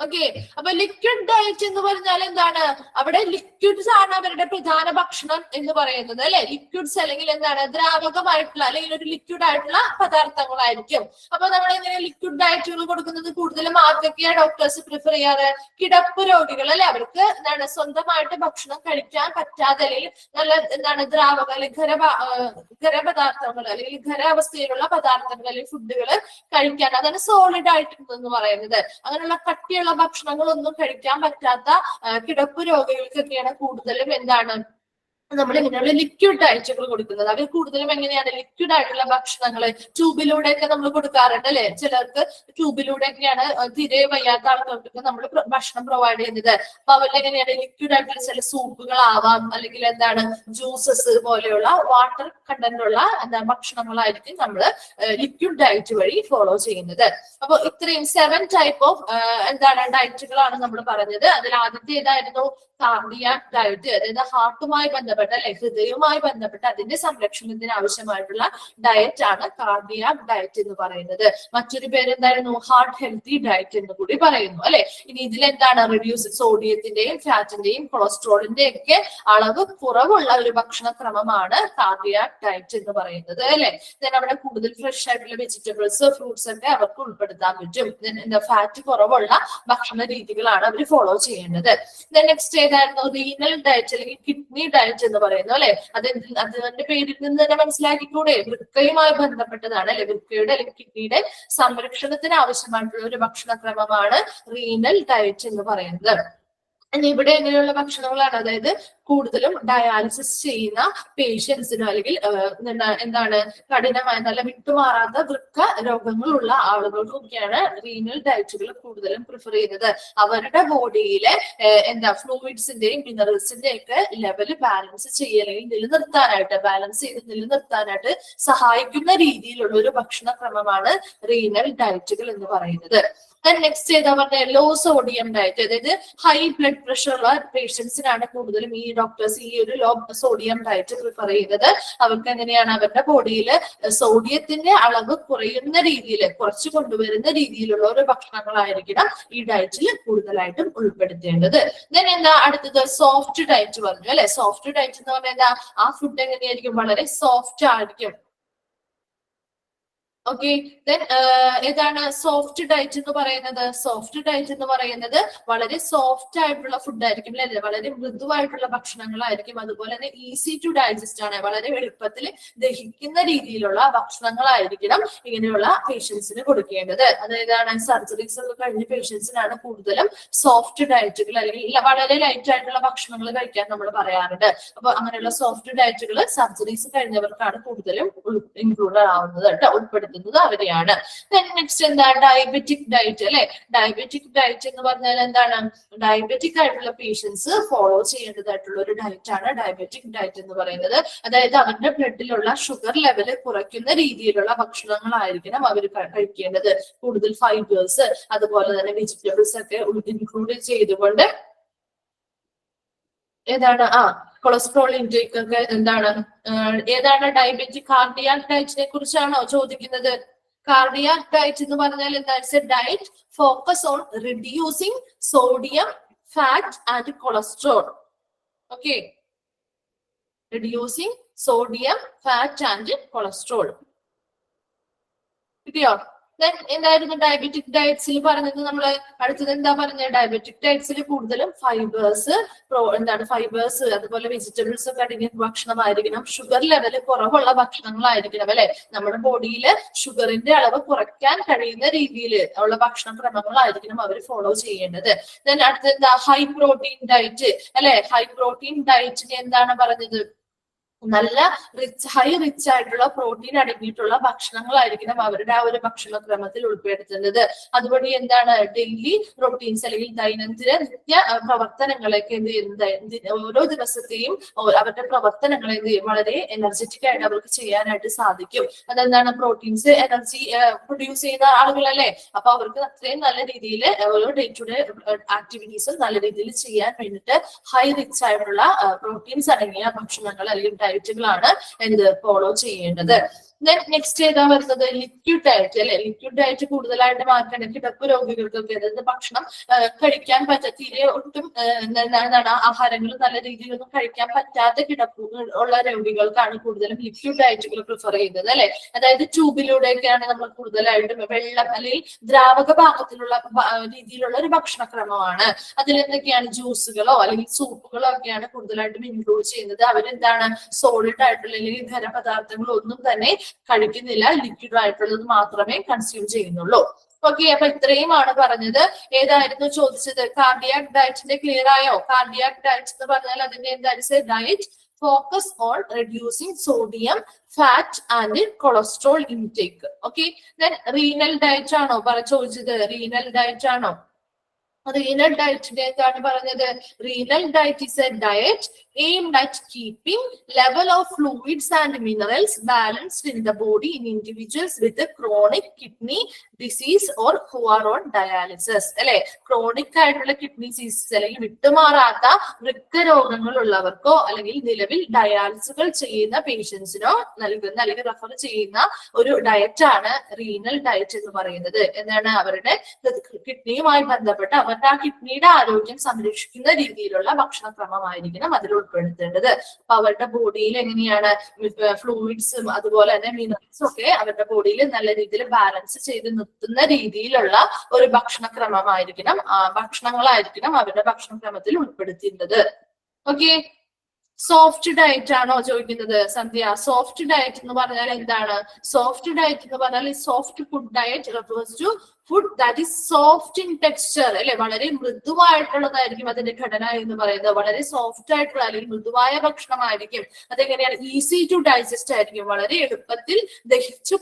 Okay, അപ്പൊ liquid diet എന്ന് പറഞ്ഞാൽ എന്താണ്? അവിടെ liquids ആണ് അവരുടെ പ്രധാന ഭക്ഷണം എന്ന് പറയുന്നത് അല്ലെ. ലിക്വിഡ്സ് അല്ലെങ്കിൽ എന്താണ്, ദ്രാവകമായിട്ടുള്ള അല്ലെങ്കിൽ ഒരു ലിക്വിഡ് ആയിട്ടുള്ള പദാർത്ഥങ്ങളായിരിക്കും. അപ്പൊ നമ്മൾ എങ്ങനെ ലിക്വിഡ് ഡയറ്റുകൾ കൊടുക്കുന്നത്? കൂടുതലും ആർക്കൊക്കെയാണ് ഡോക്ടേഴ്സ് പ്രിഫർ ചെയ്യാറ്? കിടപ്പ് രോഗികൾ അല്ലെ. അവർക്ക് എന്താണ് സ്വന്തമായിട്ട് ഭക്ഷണം കഴിക്കാൻ പറ്റാതെ അല്ലെങ്കിൽ നല്ല എന്താണ് ദ്രാവക അല്ലെങ്കിൽ ഖരപദാർത്ഥങ്ങൾ അല്ലെങ്കിൽ ഖരാവസ്ഥയിലുള്ള പദാർത്ഥങ്ങൾ അല്ലെങ്കിൽ ഫുഡുകൾ കഴിക്കാൻ, അതാണ് സോളിഡ് ആയിട്ടുണ്ടെന്ന് പറയുന്നത്. അങ്ങനെയുള്ള കട്ടിയുള്ള ഭക്ഷണങ്ങളൊന്നും കഴിക്കാൻ പറ്റാത്ത കിടപ്പ് രോഗികൾക്കൊക്കെയാണ് കൂടുതലും എന്താണ് നമ്മൾ ഇങ്ങനെയുള്ള ലിക്വിഡ് ഡയറ്റുകൾ കൊടുക്കുന്നത്. അവർ കൂടുതലും എങ്ങനെയാണ് ലിക്വിഡ് ആയിട്ടുള്ള ഭക്ഷണങ്ങൾ ട്യൂബിലൂടെയൊക്കെ നമ്മൾ കൊടുക്കാറുണ്ട് അല്ലെ. ചിലർക്ക് ട്യൂബിലൂടെയൊക്കെയാണ് തീരെ വയ്യാത്ത ആൾക്കാർക്ക് നമ്മൾ ഭക്ഷണം പ്രൊവൈഡ് ചെയ്യുന്നത്. അപ്പൊ അവരെങ്ങനെയാണ് ലിക്വിഡ് ആയിട്ടുള്ള ചില സൂപ്പുകളാവാം അല്ലെങ്കിൽ എന്താണ് ജ്യൂസസ് പോലെയുള്ള വാട്ടർ കണ്ടന്റ് ഉള്ള എന്താ ഭക്ഷണങ്ങളായിരിക്കും നമ്മൾ ലിക്വിഡ് ഡയറ്റ് വഴി ഫോളോ ചെയ്യുന്നത്. അപ്പൊ ഇത്രയും 7 ടൈപ്പ് ഓഫ് എന്താണ് ഡയറ്റുകളാണ് നമ്മൾ പറഞ്ഞത്. അതിൽ ആദ്യത്തെ ഏതായിരുന്നു? കാർഡിയാക് ഡയറ്റ്, അതായത് ഹാർട്ടുമായി ബന്ധപ്പെട്ട അല്ലെ ഹൃദയവുമായി ബന്ധപ്പെട്ട അതിന്റെ സംരക്ഷണത്തിന് ആവശ്യമായിട്ടുള്ള ഡയറ്റ് ആണ് കാർഡിയാക് ഡയറ്റ് എന്ന് പറയുന്നത്. മറ്റൊരു പേര് എന്തായിരുന്നു? ഹാർട്ട് ഹെൽത്തി ഡയറ്റ് എന്ന് കൂടി പറയുന്നു അല്ലെ. ഇനി ഇതിലെന്താണ്? റിഡ്യൂസ് സോഡിയത്തിന്റെയും ഫാറ്റിന്റെയും കൊളസ്ട്രോളിന്റെയും ഒക്കെ അളവ് കുറവുള്ള ഒരു ഭക്ഷണക്രമമാണ് കാർഡിയാക് ഡയറ്റ് എന്ന് പറയുന്നത് അല്ലെ. then അവിടെ കൂടുതൽ ഫ്രഷ് ആയിട്ടുള്ള വെജിറ്റബിൾസ് ഫ്രൂട്ട്സ് ഒക്കെ അവർക്ക് ഉൾപ്പെടുത്താൻ പറ്റും. എന്താ ഫാറ്റ് കുറവുള്ള ഭക്ഷണ രീതികളാണ് അവർ ഫോളോ ചെയ്യേണ്ടത്. നെക്സ്റ്റ് ഏതായിരുന്നു? റീനൽ ഡയറ്റ് അല്ലെങ്കിൽ കിഡ്നി ഡയറ്റ് എന്ന് പറയുന്നു അല്ലെ. അതിന്റെ പേരിൽ നിന്ന് തന്നെ മനസ്സിലാക്കിക്കൂടെ, വൃക്കയുമായി ബന്ധപ്പെട്ടതാണ് അല്ലെ. വൃക്കയുടെ അല്ലെങ്കിൽ കിഡ്നിയുടെ സംരക്ഷണത്തിന് ആവശ്യമായിട്ടുള്ള ഒരു ഭക്ഷണക്രമമാണ് റീനൽ ഡയറ്റ് എന്ന് പറയുന്നത്. ഇവിടെ എങ്ങനെയുള്ള ഭക്ഷണങ്ങളാണ്? അതായത് കൂടുതലും ഡയാലിസിസ് ചെയ്യുന്ന പേഷ്യൻസിനോ അല്ലെങ്കിൽ എന്താണ് കഠിനമായ നല്ല വിട്ടുമാറാത്ത വൃക്ക രോഗങ്ങളുള്ള ആളുകൾക്കൊക്കെയാണ് റീനൽ ഡയറ്റുകൾ കൂടുതലും പ്രിഫർ ചെയ്യുന്നത്. അവരുടെ ബോഡിയിലെ എന്താ ഫ്ലൂയിഡ്സിന്റെയും മിനറൽസിന്റെയും ഒക്കെ ലെവല് ബാലൻസ് ചെയ്യുക അല്ലെങ്കിൽ നിലനിർത്താനായിട്ട് ബാലൻസ് ചെയ്ത് നിലനിർത്താനായിട്ട് സഹായിക്കുന്ന രീതിയിലുള്ള ഒരു ഭക്ഷണക്രമമാണ് റീനൽ ഡയറ്റുകൾ എന്ന് പറയുന്നത്. നെക്സ്റ്റ് ഏതാ പറഞ്ഞ ലോ സോഡിയം ഡയറ്റ്, അതായത് ഹൈ ബ്ലഡ് പ്രഷർ ഉള്ള പേഷ്യൻസിനാണ് കൂടുതലും ഈ ഡോക്ടേഴ്സ് ഈ ഒരു ലോ സോഡിയം ഡയറ്റ് പ്രിഫർ ചെയ്യുന്നത്. അവർക്ക് എങ്ങനെയാണ് അവരുടെ ബോഡിയിൽ സോഡിയത്തിന്റെ അളവ് കുറയുന്ന രീതിയിൽ കുറച്ച് കൊണ്ടുവരുന്ന രീതിയിലുള്ള ഒരു ഭക്ഷണങ്ങളായിരിക്കണം ഈ ഡയറ്റിൽ കൂടുതലായിട്ടും ഉൾപ്പെടുത്തേണ്ടത്. ദെൻ എന്താ അടുത്തത്? സോഫ്റ്റ് ഡയറ്റ് പറഞ്ഞു അല്ലെ. സോഫ്റ്റ് ഡയറ്റ് എന്ന് പറഞ്ഞാൽ എന്താ? ആ ഫുഡ് എങ്ങനെയായിരിക്കും? വളരെ സോഫ്റ്റ് ആയിരിക്കും. ഓക്കെ, ദെൻ ഏതാണ് സോഫ്റ്റ് ഡയറ്റ് എന്ന് പറയുന്നത്? സോഫ്റ്റ് ഡയറ്റ് എന്ന് പറയുന്നത് വളരെ സോഫ്റ്റ് ആയിട്ടുള്ള ഫുഡ് ആയിരിക്കും അല്ലെ. വളരെ മൃദുവായിട്ടുള്ള ഭക്ഷണങ്ങളായിരിക്കും. അതുപോലെ തന്നെ ഈസി ടു ഡൈജസ്റ്റ് ആണ്. വളരെ എളുപ്പത്തിൽ ദഹിക്കുന്ന രീതിയിലുള്ള ഭക്ഷണങ്ങളായിരിക്കണം ഇങ്ങനെയുള്ള പേഷ്യൻസിന് കൊടുക്കേണ്ടത്. അതായതാണ് സർജറീസ് ഒക്കെ കഴിഞ്ഞ പേഷ്യൻസിനാണ് കൂടുതലും സോഫ്റ്റ് ഡയറ്റുകൾ അല്ലെങ്കിൽ വളരെ ലൈറ്റ് ആയിട്ടുള്ള ഭക്ഷണങ്ങൾ കഴിക്കാൻ നമ്മൾ പറയാറുണ്ട്. അപ്പൊ അങ്ങനെയുള്ള സോഫ്റ്റ് ഡയറ്റുകൾ സർജറീസ് കഴിഞ്ഞവർക്കാണ് കൂടുതലും ഇൻക്ലൂഡ് ആവുന്നത് കേട്ടോ, ഉൾപ്പെടുത്തുന്നത് അവരെയാണ്. നെക്സ്റ്റ് എന്താ? ഡയബറ്റിക് ഡയറ്റ് അല്ലെ. ഡയബറ്റിക് ഡയറ്റ് എന്ന് പറഞ്ഞാൽ എന്താണ്? ഡയബറ്റിക് ആയിട്ടുള്ള പേഷ്യൻസ് ഫോളോ ചെയ്യേണ്ടതായിട്ടുള്ള ഒരു ഡയറ്റ് ആണ് ഡയബറ്റിക് ഡയറ്റ് എന്ന് പറയുന്നത്. അതായത് അവരുടെ ബ്ലഡിലുള്ള ഷുഗർ ലെവല് കുറയ്ക്കുന്ന രീതിയിലുള്ള ഭക്ഷണങ്ങളായിരിക്കണം അവർ കഴിക്കേണ്ടത്. കൂടുതൽ ഫൈബേഴ്സ് അതുപോലെ തന്നെ വെജിറ്റബിൾസ് ഒക്കെ ഇൻക്ലൂഡ് ചെയ്തുകൊണ്ട് ഏതാണ് കൊളസ്ട്രോൾ ഇൻടേക്ക് ഒക്കെ എന്താണ് ഏതാണ് ഡയബറ്റിക് കാർഡിയാക് ഡയറ്റിനെ കുറിച്ചാണോ ചോദിക്കുന്നത്? കാർഡിയാക് ഡയറ്റ് എന്ന് പറഞ്ഞാൽ എന്താ? It's A diet focus on reducing sodium fat and cholesterol. Okay, reducing sodium fat and cholesterol. കിട്ടിയോ? ദെൻ എന്തായിരുന്നു ഡയബറ്റിക് ഡയറ്റ്സിൽ പറഞ്ഞത്? നമ്മൾ അടുത്തത് എന്താ പറഞ്ഞത്? ഡയബറ്റിക് ഡയറ്റ്സിൽ കൂടുതലും ഫൈബേഴ്സ് ഫൈബേഴ്സ് അതുപോലെ വെജിറ്റബിൾസ് ഒക്കെ അടങ്ങിയ ഭക്ഷണമായിരിക്കണം. ഷുഗർ ലെവൽ കുറവുള്ള ഭക്ഷണങ്ങളായിരിക്കണം അല്ലെ. നമ്മുടെ ബോഡിയിൽ ഷുഗറിന്റെ അളവ് കുറയ്ക്കാൻ കഴിയുന്ന രീതിയിൽ ഉള്ള ഭക്ഷണക്രമങ്ങളായിരിക്കണം അവർ ഫോളോ ചെയ്യേണ്ടത്. ദെൻ അടുത്തത് എന്താ? ഹൈ പ്രോട്ടീൻ ഡയറ്റ് അല്ലെ. ഹൈ പ്രോട്ടീൻ ഡയറ്റിന് എന്താണ് പറഞ്ഞത്? നല്ല ഹൈ റിച്ച് ആയിട്ടുള്ള പ്രോട്ടീൻ അടങ്ങിയിട്ടുള്ള ഭക്ഷണങ്ങളായിരിക്കണം അവരുടെ ആ ഒരു ഭക്ഷണക്രമത്തിൽ ഉൾപ്പെടുത്തുന്നത്. അതുവഴി എന്താണ് ഡെയിലി റൊട്ടീൻസ് അല്ലെങ്കിൽ ദൈനംദിന നിത്യ പ്രവർത്തനങ്ങളൊക്കെ എന്ത് ചെയ്യുന്നത്, ഓരോ ദിവസത്തെയും അവരുടെ പ്രവർത്തനങ്ങൾ എന്ത് ചെയ്യും, വളരെ എനർജറ്റിക് ആയിട്ട് അവർക്ക് ചെയ്യാനായിട്ട് സാധിക്കും. അതെന്താണ്, പ്രോട്ടീൻസ് എനർജി പ്രൊഡ്യൂസ് ചെയ്യുന്ന ആളുകളല്ലേ, അപ്പൊ അവർക്ക് അത്രയും നല്ല രീതിയിൽ ഓരോ ഡേ ടു ഡേ ആക്ടിവിറ്റീസും നല്ല രീതിയിൽ ചെയ്യാൻ വേണ്ടിയിട്ട് ഹൈ റിച്ച് ആയിട്ടുള്ള പ്രോട്ടീൻസ് അടങ്ങിയ ഭക്ഷണങ്ങൾ അല്ലെങ്കിൽ ഡയറ്റുകളാണ് എന്ത് ഫോളോ ചെയ്യേണ്ടത്. നെക്സ്റ്റ് ഏതാ വരുന്നത്, ലിക്വിഡ് ഡയറ്റ് അല്ലെ. ലിക്വിഡ് ഡയറ്റ് കൂടുതലായിട്ട് മാറ്റേണ്ട കിടപ്പ് രോഗികൾക്കൊക്കെ, അതായത് ഭക്ഷണം കഴിക്കാൻ തീരെ ഒട്ടും എന്താണ് ആഹാരങ്ങൾ നല്ല രീതിയിലൊന്നും കഴിക്കാൻ പറ്റാത്ത കിടപ്പ് ഉള്ള രോഗികൾക്കാണ് കൂടുതലും ലിക്വിഡ് ഡയറ്റുകൾ പ്രിഫർ ചെയ്യുന്നത് അല്ലെ. അതായത് ട്യൂബിലൂടെയൊക്കെയാണ് നമ്മൾ കൂടുതലായിട്ടും വെള്ളം അല്ലെങ്കിൽ ദ്രാവക ഭാഗത്തിലുള്ള രീതിയിലുള്ള ഒരു ഭക്ഷണക്രമമാണ്. അതിലെന്തൊക്കെയാണ് ജ്യൂസുകളോ അല്ലെങ്കിൽ സൂപ്പുകളോ ഒക്കെയാണ് കൂടുതലായിട്ടും ഇൻക്ലൂഡ് ചെയ്യുന്നത്. അവരെന്താണ് സോളിഡ് ആയിട്ടുള്ള അല്ലെങ്കിൽ ഖരപദാർത്ഥങ്ങളോ ഒന്നും തന്നെ കഴിക്കുന്നില്ല, ലിക്വിഡ് ആയിട്ടുള്ളത് മാത്രമേ കൺസ്യൂം ചെയ്യുന്നുള്ളൂ. ഓക്കെ, അപ്പൊ ഇത്രയുമാണ് പറഞ്ഞത്. ഏതായിരുന്നു ചോദിച്ചത്, കാർഡിയാക് ഡയറ്റിന്റെ ക്ലിയർ ആയോ? കാർഡിയാക് ഡയറ്റ് എന്ന് പറഞ്ഞാൽ അതിന്റെ എന്താ diet focus on reducing sodium, fat and cholesterol intake. Okay, then renal diet ആണോ ചോദിച്ചത്? റീനൽ ഡയറ്റ് ആണോ? റീനൽ ഡയറ്റിന്റെ എന്താണ് പറഞ്ഞത്? Renal diet is A diet aimed at keeping level of fluids and minerals balanced in the body in individuals with a chronic kidney disease or who are on dialysis. അല്ലെ, chronic ആയിട്ടുള്ള kidney disease അല്ലെങ്കിൽ വിട്ടുമാറാത്ത വൃക്കരോഗങ്ങൾ ഉള്ളവർക്കോ അല്ലെങ്കിൽ നിലവിൽ ഡയാലിസുകൾ ചെയ്യുന്ന പേഷ്യൻസിനോ നൽകുന്ന അല്ലെങ്കിൽ refer ചെയ്യുന്ന ഒരു ഡയറ്റ് ആണ് റീനൽ ഡയറ്റ് എന്ന് പറയുന്നത്. എന്താണ്, അവരുടെ കിഡ്നിയുമായി ബന്ധപ്പെട്ട അവരുടെ ആ കിഡ്നിയുടെ ആരോഗ്യം സംരക്ഷിക്കുന്ന രീതിയിലുള്ള ഭക്ഷണക്രമമായിരിക്കണം അതിൽ ഉൾപ്പെടുത്തേണ്ടത്. അപ്പൊ അവരുടെ ബോഡിയിൽ എങ്ങനെയാണ് ഫ്ലൂയിഡ്സും അതുപോലെ തന്നെ മിനറൽസും ഒക്കെ അവരുടെ ബോഡിയിൽ നല്ല രീതിയിൽ ബാലൻസ് ചെയ്ത് നിർത്തുന്ന രീതിയിലുള്ള ഒരു ഭക്ഷണക്രമമായിരിക്കണം, ഭക്ഷണങ്ങളായിരിക്കണം അവരുടെ ഭക്ഷണക്രമത്തിൽ ഉൾപ്പെടുത്തേണ്ടത്. ഓക്കെ, സോഫ്റ്റ് ഡയറ്റ് ആണോ ചോദിക്കുന്നത് സന്ധ്യ? സോഫ്റ്റ് ഡയറ്റ് എന്ന് പറഞ്ഞാൽ എന്താണ്? സോഫ്റ്റ് ഡയറ്റ് എന്ന് പറഞ്ഞാൽ soft food diet refers to food that is soft in texture അല്ലെ, വളരെ മൃദുവായിട്ടുള്ളതായിരിക്കും അതിന്റെ ഘടന എന്ന് പറയുന്നത്. വളരെ സോഫ്റ്റ് ആയിട്ടുള്ള അല്ലെങ്കിൽ മൃദുവായ ഭക്ഷണമായിരിക്കും. അതെങ്ങനെയാണ്? ഈസി ടു ഡൈജസ്റ്റ് ആയിരിക്കും, വളരെ എളുപ്പത്തിൽ ദഹിച്ചു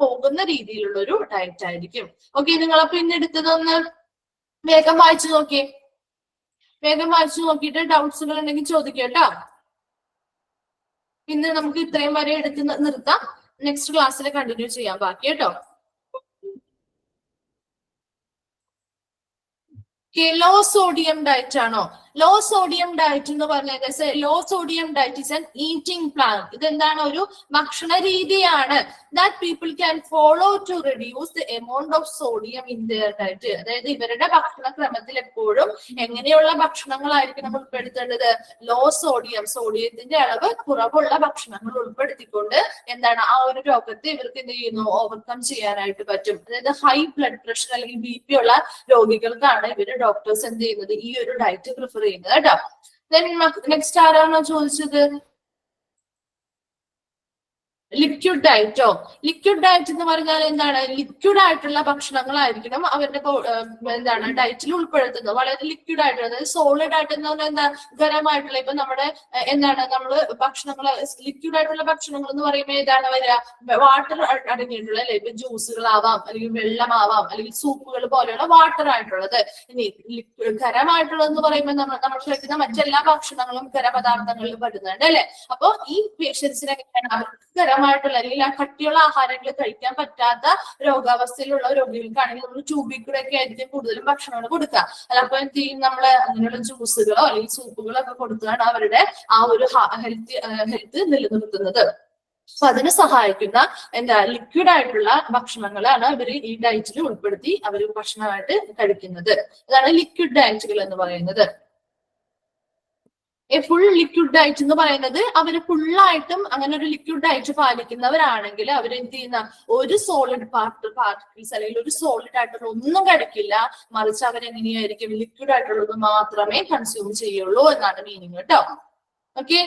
പോകുന്ന രീതിയിലുള്ള ഒരു ഡയറ്റ് ആയിരിക്കും. ഓക്കെ, നിങ്ങളപ്പോ ഇന്ന് എടുത്തതൊന്ന് വേഗം വായിച്ചു നോക്കിയേ. വേഗം വായിച്ചു നോക്കിയിട്ട് ഡൗട്ട്സുകൾ ഉണ്ടെങ്കിൽ ചോദിക്കുക കേട്ടോ. ഇന്ന് നമുക്ക് ഇത്രയും വരെ എടുത്ത് നിർത്താം, നെക്സ്റ്റ് ക്ലാസ്സിൽ കണ്ടിന്യൂ ചെയ്യാം ബാക്കി കേട്ടോ. ലോ സോഡിയം ഡയറ്റ് ആണോ? ലോ സോഡിയം ഡയറ്റ് എന്ന് പറഞ്ഞാൽ low sodium diet is an eating plan. ഇതെന്താണ്? ഒരു ഭക്ഷണ രീതിയാണ് that people can follow to reduce the amount of sodium in their diet. അതായത് ഇവരുടെ ഭക്ഷണക്രമത്തിൽ എപ്പോഴും എങ്ങനെയുള്ള ഭക്ഷണങ്ങളായിരിക്കണം ഉൾപ്പെടുത്തേണ്ടത്? ലോ സോഡിയം, സോഡിയത്തിന്റെ അളവ് കുറവുള്ള ഭക്ഷണങ്ങൾ ഉൾപ്പെടുത്തിക്കൊണ്ട് എന്താണ് ആ ഒരു രോഗത്തെ ഇവർക്ക് എന്ത് ചെയ്യുന്നു, ഓവർകം ചെയ്യാനായിട്ട് പറ്റും. അതായത് ഹൈ ബ്ലഡ് പ്രഷർ അല്ലെങ്കിൽ BP ഉള്ള രോഗികൾക്കാണ് ഇവര് ഡോക്ടേഴ്സ് എന്ത് ചെയ്യുന്നത്, ഈ ഒരു ഡയറ്റ് പ്രിഫർ ചെയ്യുന്നത് കേട്ടോ. നെക്സ്റ്റ് ആരാണോ ചോദിച്ചത്? ലിക്വിഡ് ഡയറ്റോ? ലിക്വിഡ് ഡയറ്റ് എന്ന് പറഞ്ഞാൽ എന്താണ്? ലിക്വിഡ് ആയിട്ടുള്ള ഭക്ഷണങ്ങളായിരിക്കണം അവരുടെ എന്താണ് ഡയറ്റിൽ ഉൾപ്പെടുത്തുന്നത്. വളരെ ലിക്വിഡ് ആയിട്ടുള്ള, അതായത് സോളിഡ് ആയിട്ട് എന്ന് പറഞ്ഞാൽ എന്താ, ഖരമായിട്ടുള്ള. ഇപ്പൊ നമ്മുടെ എന്താണ് നമ്മള് ഭക്ഷണങ്ങൾ ലിക്വിഡ് ആയിട്ടുള്ള ഭക്ഷണങ്ങൾ എന്ന് പറയുമ്പോൾ ഏതാണ് വരിക? വാട്ടർ അടങ്ങിയിട്ടുള്ള അല്ലെ. ഇപ്പൊ ജ്യൂസുകളാവാം അല്ലെങ്കിൽ വെള്ളമാവാം അല്ലെങ്കിൽ സൂപ്പുകൾ പോലെയുള്ള വാട്ടർ ആയിട്ടുള്ളത്. ഇനി ഖരമായിട്ടുള്ളതെന്ന് പറയുമ്പോൾ നമ്മൾ കഴിക്കുന്ന മറ്റെല്ലാ ഭക്ഷണങ്ങളും ഖരപദാർത്ഥങ്ങളിൽ പെടുന്നുണ്ട് അല്ലെ. അപ്പൊ ഈ പേഷ്യൻസിനെ ായിട്ടുള്ള അല്ലെങ്കിൽ ആ കട്ടിയുള്ള ആഹാരങ്ങൾ കഴിക്കാൻ പറ്റാത്ത രോഗാവസ്ഥയിലുള്ള രോഗികൾക്കാണെങ്കിൽ നമ്മൾ ട്യൂബിൽ കൂടെ ഒക്കെ ആയിരിക്കും കൂടുതലും ഭക്ഷണങ്ങൾ കൊടുക്കുക. അപ്പൊ എന്ത് ചെയ്യും, നമ്മള് അങ്ങനെയുള്ള ജ്യൂസുകളോ അല്ലെങ്കിൽ സൂപ്പുകളോ ഒക്കെ കൊടുത്താണ് അവരുടെ ആ ഒരു ഹെൽത്ത് നിലനിർത്തുന്നത്. അപ്പൊ അതിന് സഹായിക്കുന്ന ലിക്വിഡ് ആയിട്ടുള്ള ഭക്ഷണങ്ങളാണ് അവർ ഈ ഡയറ്റിൽ ഉൾപ്പെടുത്തി അവർ ഭക്ഷണമായിട്ട് കഴിക്കുന്നത്. അതാണ് ലിക്വിഡ് ഡയറ്റുകൾ എന്ന് പറയുന്നത്. ഫുൾ ലിക്വിഡ് ഡയറ്റ് എന്ന് പറയുന്നത് അവര് ഫുള്ളായിട്ടും അങ്ങനെ ഒരു ലിക്വിഡ് ഡയറ്റ് പാലിക്കുന്നവരാണെങ്കിൽ അവരെന്ത് ചെയ്യുന്ന ഒരു സോളിഡ് പാർട്ടിക്കിൾസ് അല്ലെങ്കിൽ ഒരു സോളിഡ് ആയിട്ടുള്ള ഒന്നും കഴിക്കില്ല, മറിച്ച് അവരെങ്ങനെയായിരിക്കും ലിക്വിഡ് ആയിട്ടുള്ളത് മാത്രമേ കൺസ്യൂം ചെയ്യുള്ളൂ എന്നാണ് മീനിങ് കേട്ടോ. Okay,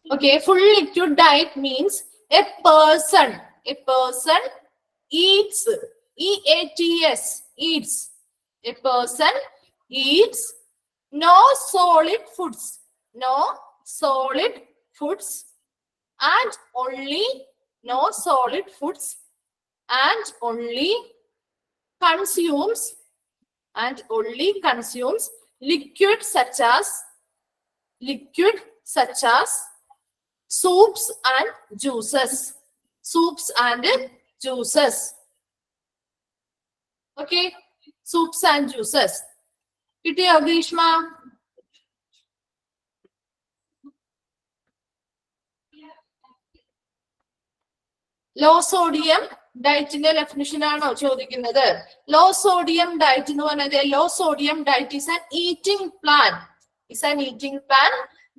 Okay, full liquid diet means a person A person eats. E-A-T-S. Eats. A person eats no solid foods. No solid foods. And only no solid foods. And only consumes liquid such as soups and juices. Soups and juices. Okay, soups and juices. Kittiyo Grishma? Low sodium ഡയറ്റിന്റെ definition ആണോ ചോദിക്കുന്നത്? Low sodium diet എന്ന് പറഞ്ഞത് low sodium diet is an eating plan. Is an eating plan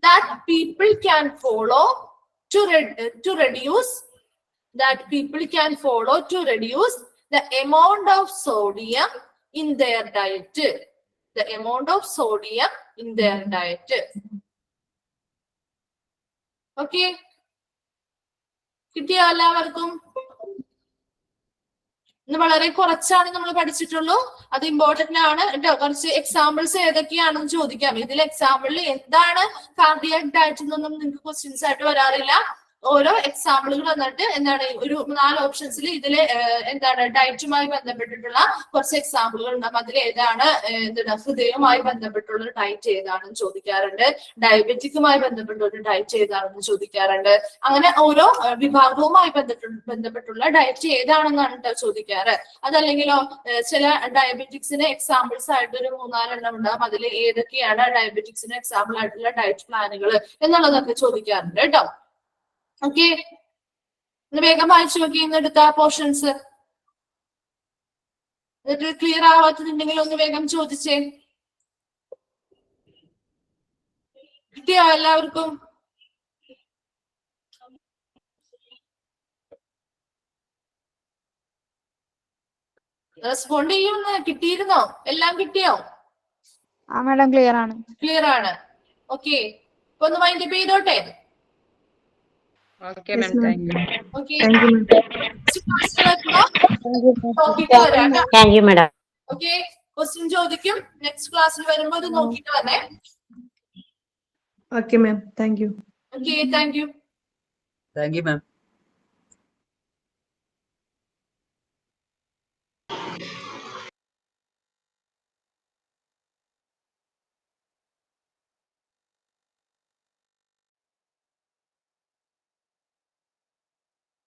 that people can follow to reduce the amount of sodium in their diet. The amount of sodium in their diet. Okay. കിട്ടിയോ എല്ലാവർക്കും? ഇന്ന് വളരെ കുറച്ചാണ് നമ്മൾ പഠിച്ചിട്ടുള്ളൂ. അത് important ആണ് കേട്ടോ. കുറച്ച് എക്സാമ്പിൾസ് ഏതൊക്കെയാണെന്ന് ചോദിക്കാം. ഇതിൽ എക്സാമ്പിളിൽ എന്താണ് കാർഡിയാക് ഡയറ്റ് എന്നൊന്നും നിങ്ങൾക്ക് ക്വസ്റ്റ്യൻസ് ആയിട്ട് വരാറില്ല. ഓരോ എക്സാമ്പിളുകൾ വന്നിട്ട് എന്താണ് ഒരു 4 ഓപ്ഷൻസിൽ ഇതില് എന്താണ് ഡയറ്റുമായി ബന്ധപ്പെട്ടിട്ടുള്ള കുറച്ച് എക്സാമ്പിളുകൾ ഉണ്ടാകും. അതിൽ ഏതാണ് ഹൃദയവുമായി ബന്ധപ്പെട്ടുള്ള ഒരു ഡയറ്റ് ഏതാണെന്ന് ചോദിക്കാറുണ്ട്. ഡയബറ്റിക്കുമായി ബന്ധപ്പെട്ട ഒരു ഡയറ്റ് ഏതാണെന്ന് ചോദിക്കാറുണ്ട്. അങ്ങനെ ഓരോ വിഭാഗവുമായി ബന്ധപ്പെട്ടുള്ള ഡയറ്റ് ഏതാണെന്നാണ് കേട്ടോ ചോദിക്കാറ്. അതല്ലെങ്കിലോ ചില ഡയബറ്റിക്സിന് എക്സാമ്പിൾസ് ആയിട്ട് ഒരു 3-4 എണ്ണം ഉണ്ടാകും. അതിൽ ഏതൊക്കെയാണ് ഡയബറ്റിക്സിന് എക്സാമ്പിൾ ആയിട്ടുള്ള ഡയറ്റ് പ്ലാനുകൾ എന്നുള്ളതൊക്കെ ചോദിക്കാറുണ്ട് കേട്ടോ. ഓക്കെ, ഒന്ന് വേഗം വായിച്ചു നോക്കി ഇന്നെടുത്ത പോർഷൻസ്. എന്നിട്ട് ക്ലിയർ ആവാത്തതുണ്ടെങ്കിൽ ഒന്ന് വേഗം ചോദിച്ചേ. കിട്ടിയോ എല്ലാവർക്കും? റെസ്പോണ്ട് ചെയ്യുമെന്ന് കിട്ടിയിരുന്നോ? എല്ലാം കിട്ടിയോ? ആ മാഡം ക്ലിയർ ആണ്. ക്ലിയർ ആണ്. ഓക്കെ, ഇപ്പൊ ഒന്ന് മൈൻഡ് ചെയ്തോട്ടെ. Okay, ma'am. Thank you. Okay, Thank you, madam. Okay, question ചോദിക്കും. നെക്സ്റ്റ് ക്ലാസ്സിൽ വരുമ്പോ അത് നോക്കിയിട്ട് വന്നേ. Okay, ma'am. Thank you. Okay, thank you. Thank you, ma'am.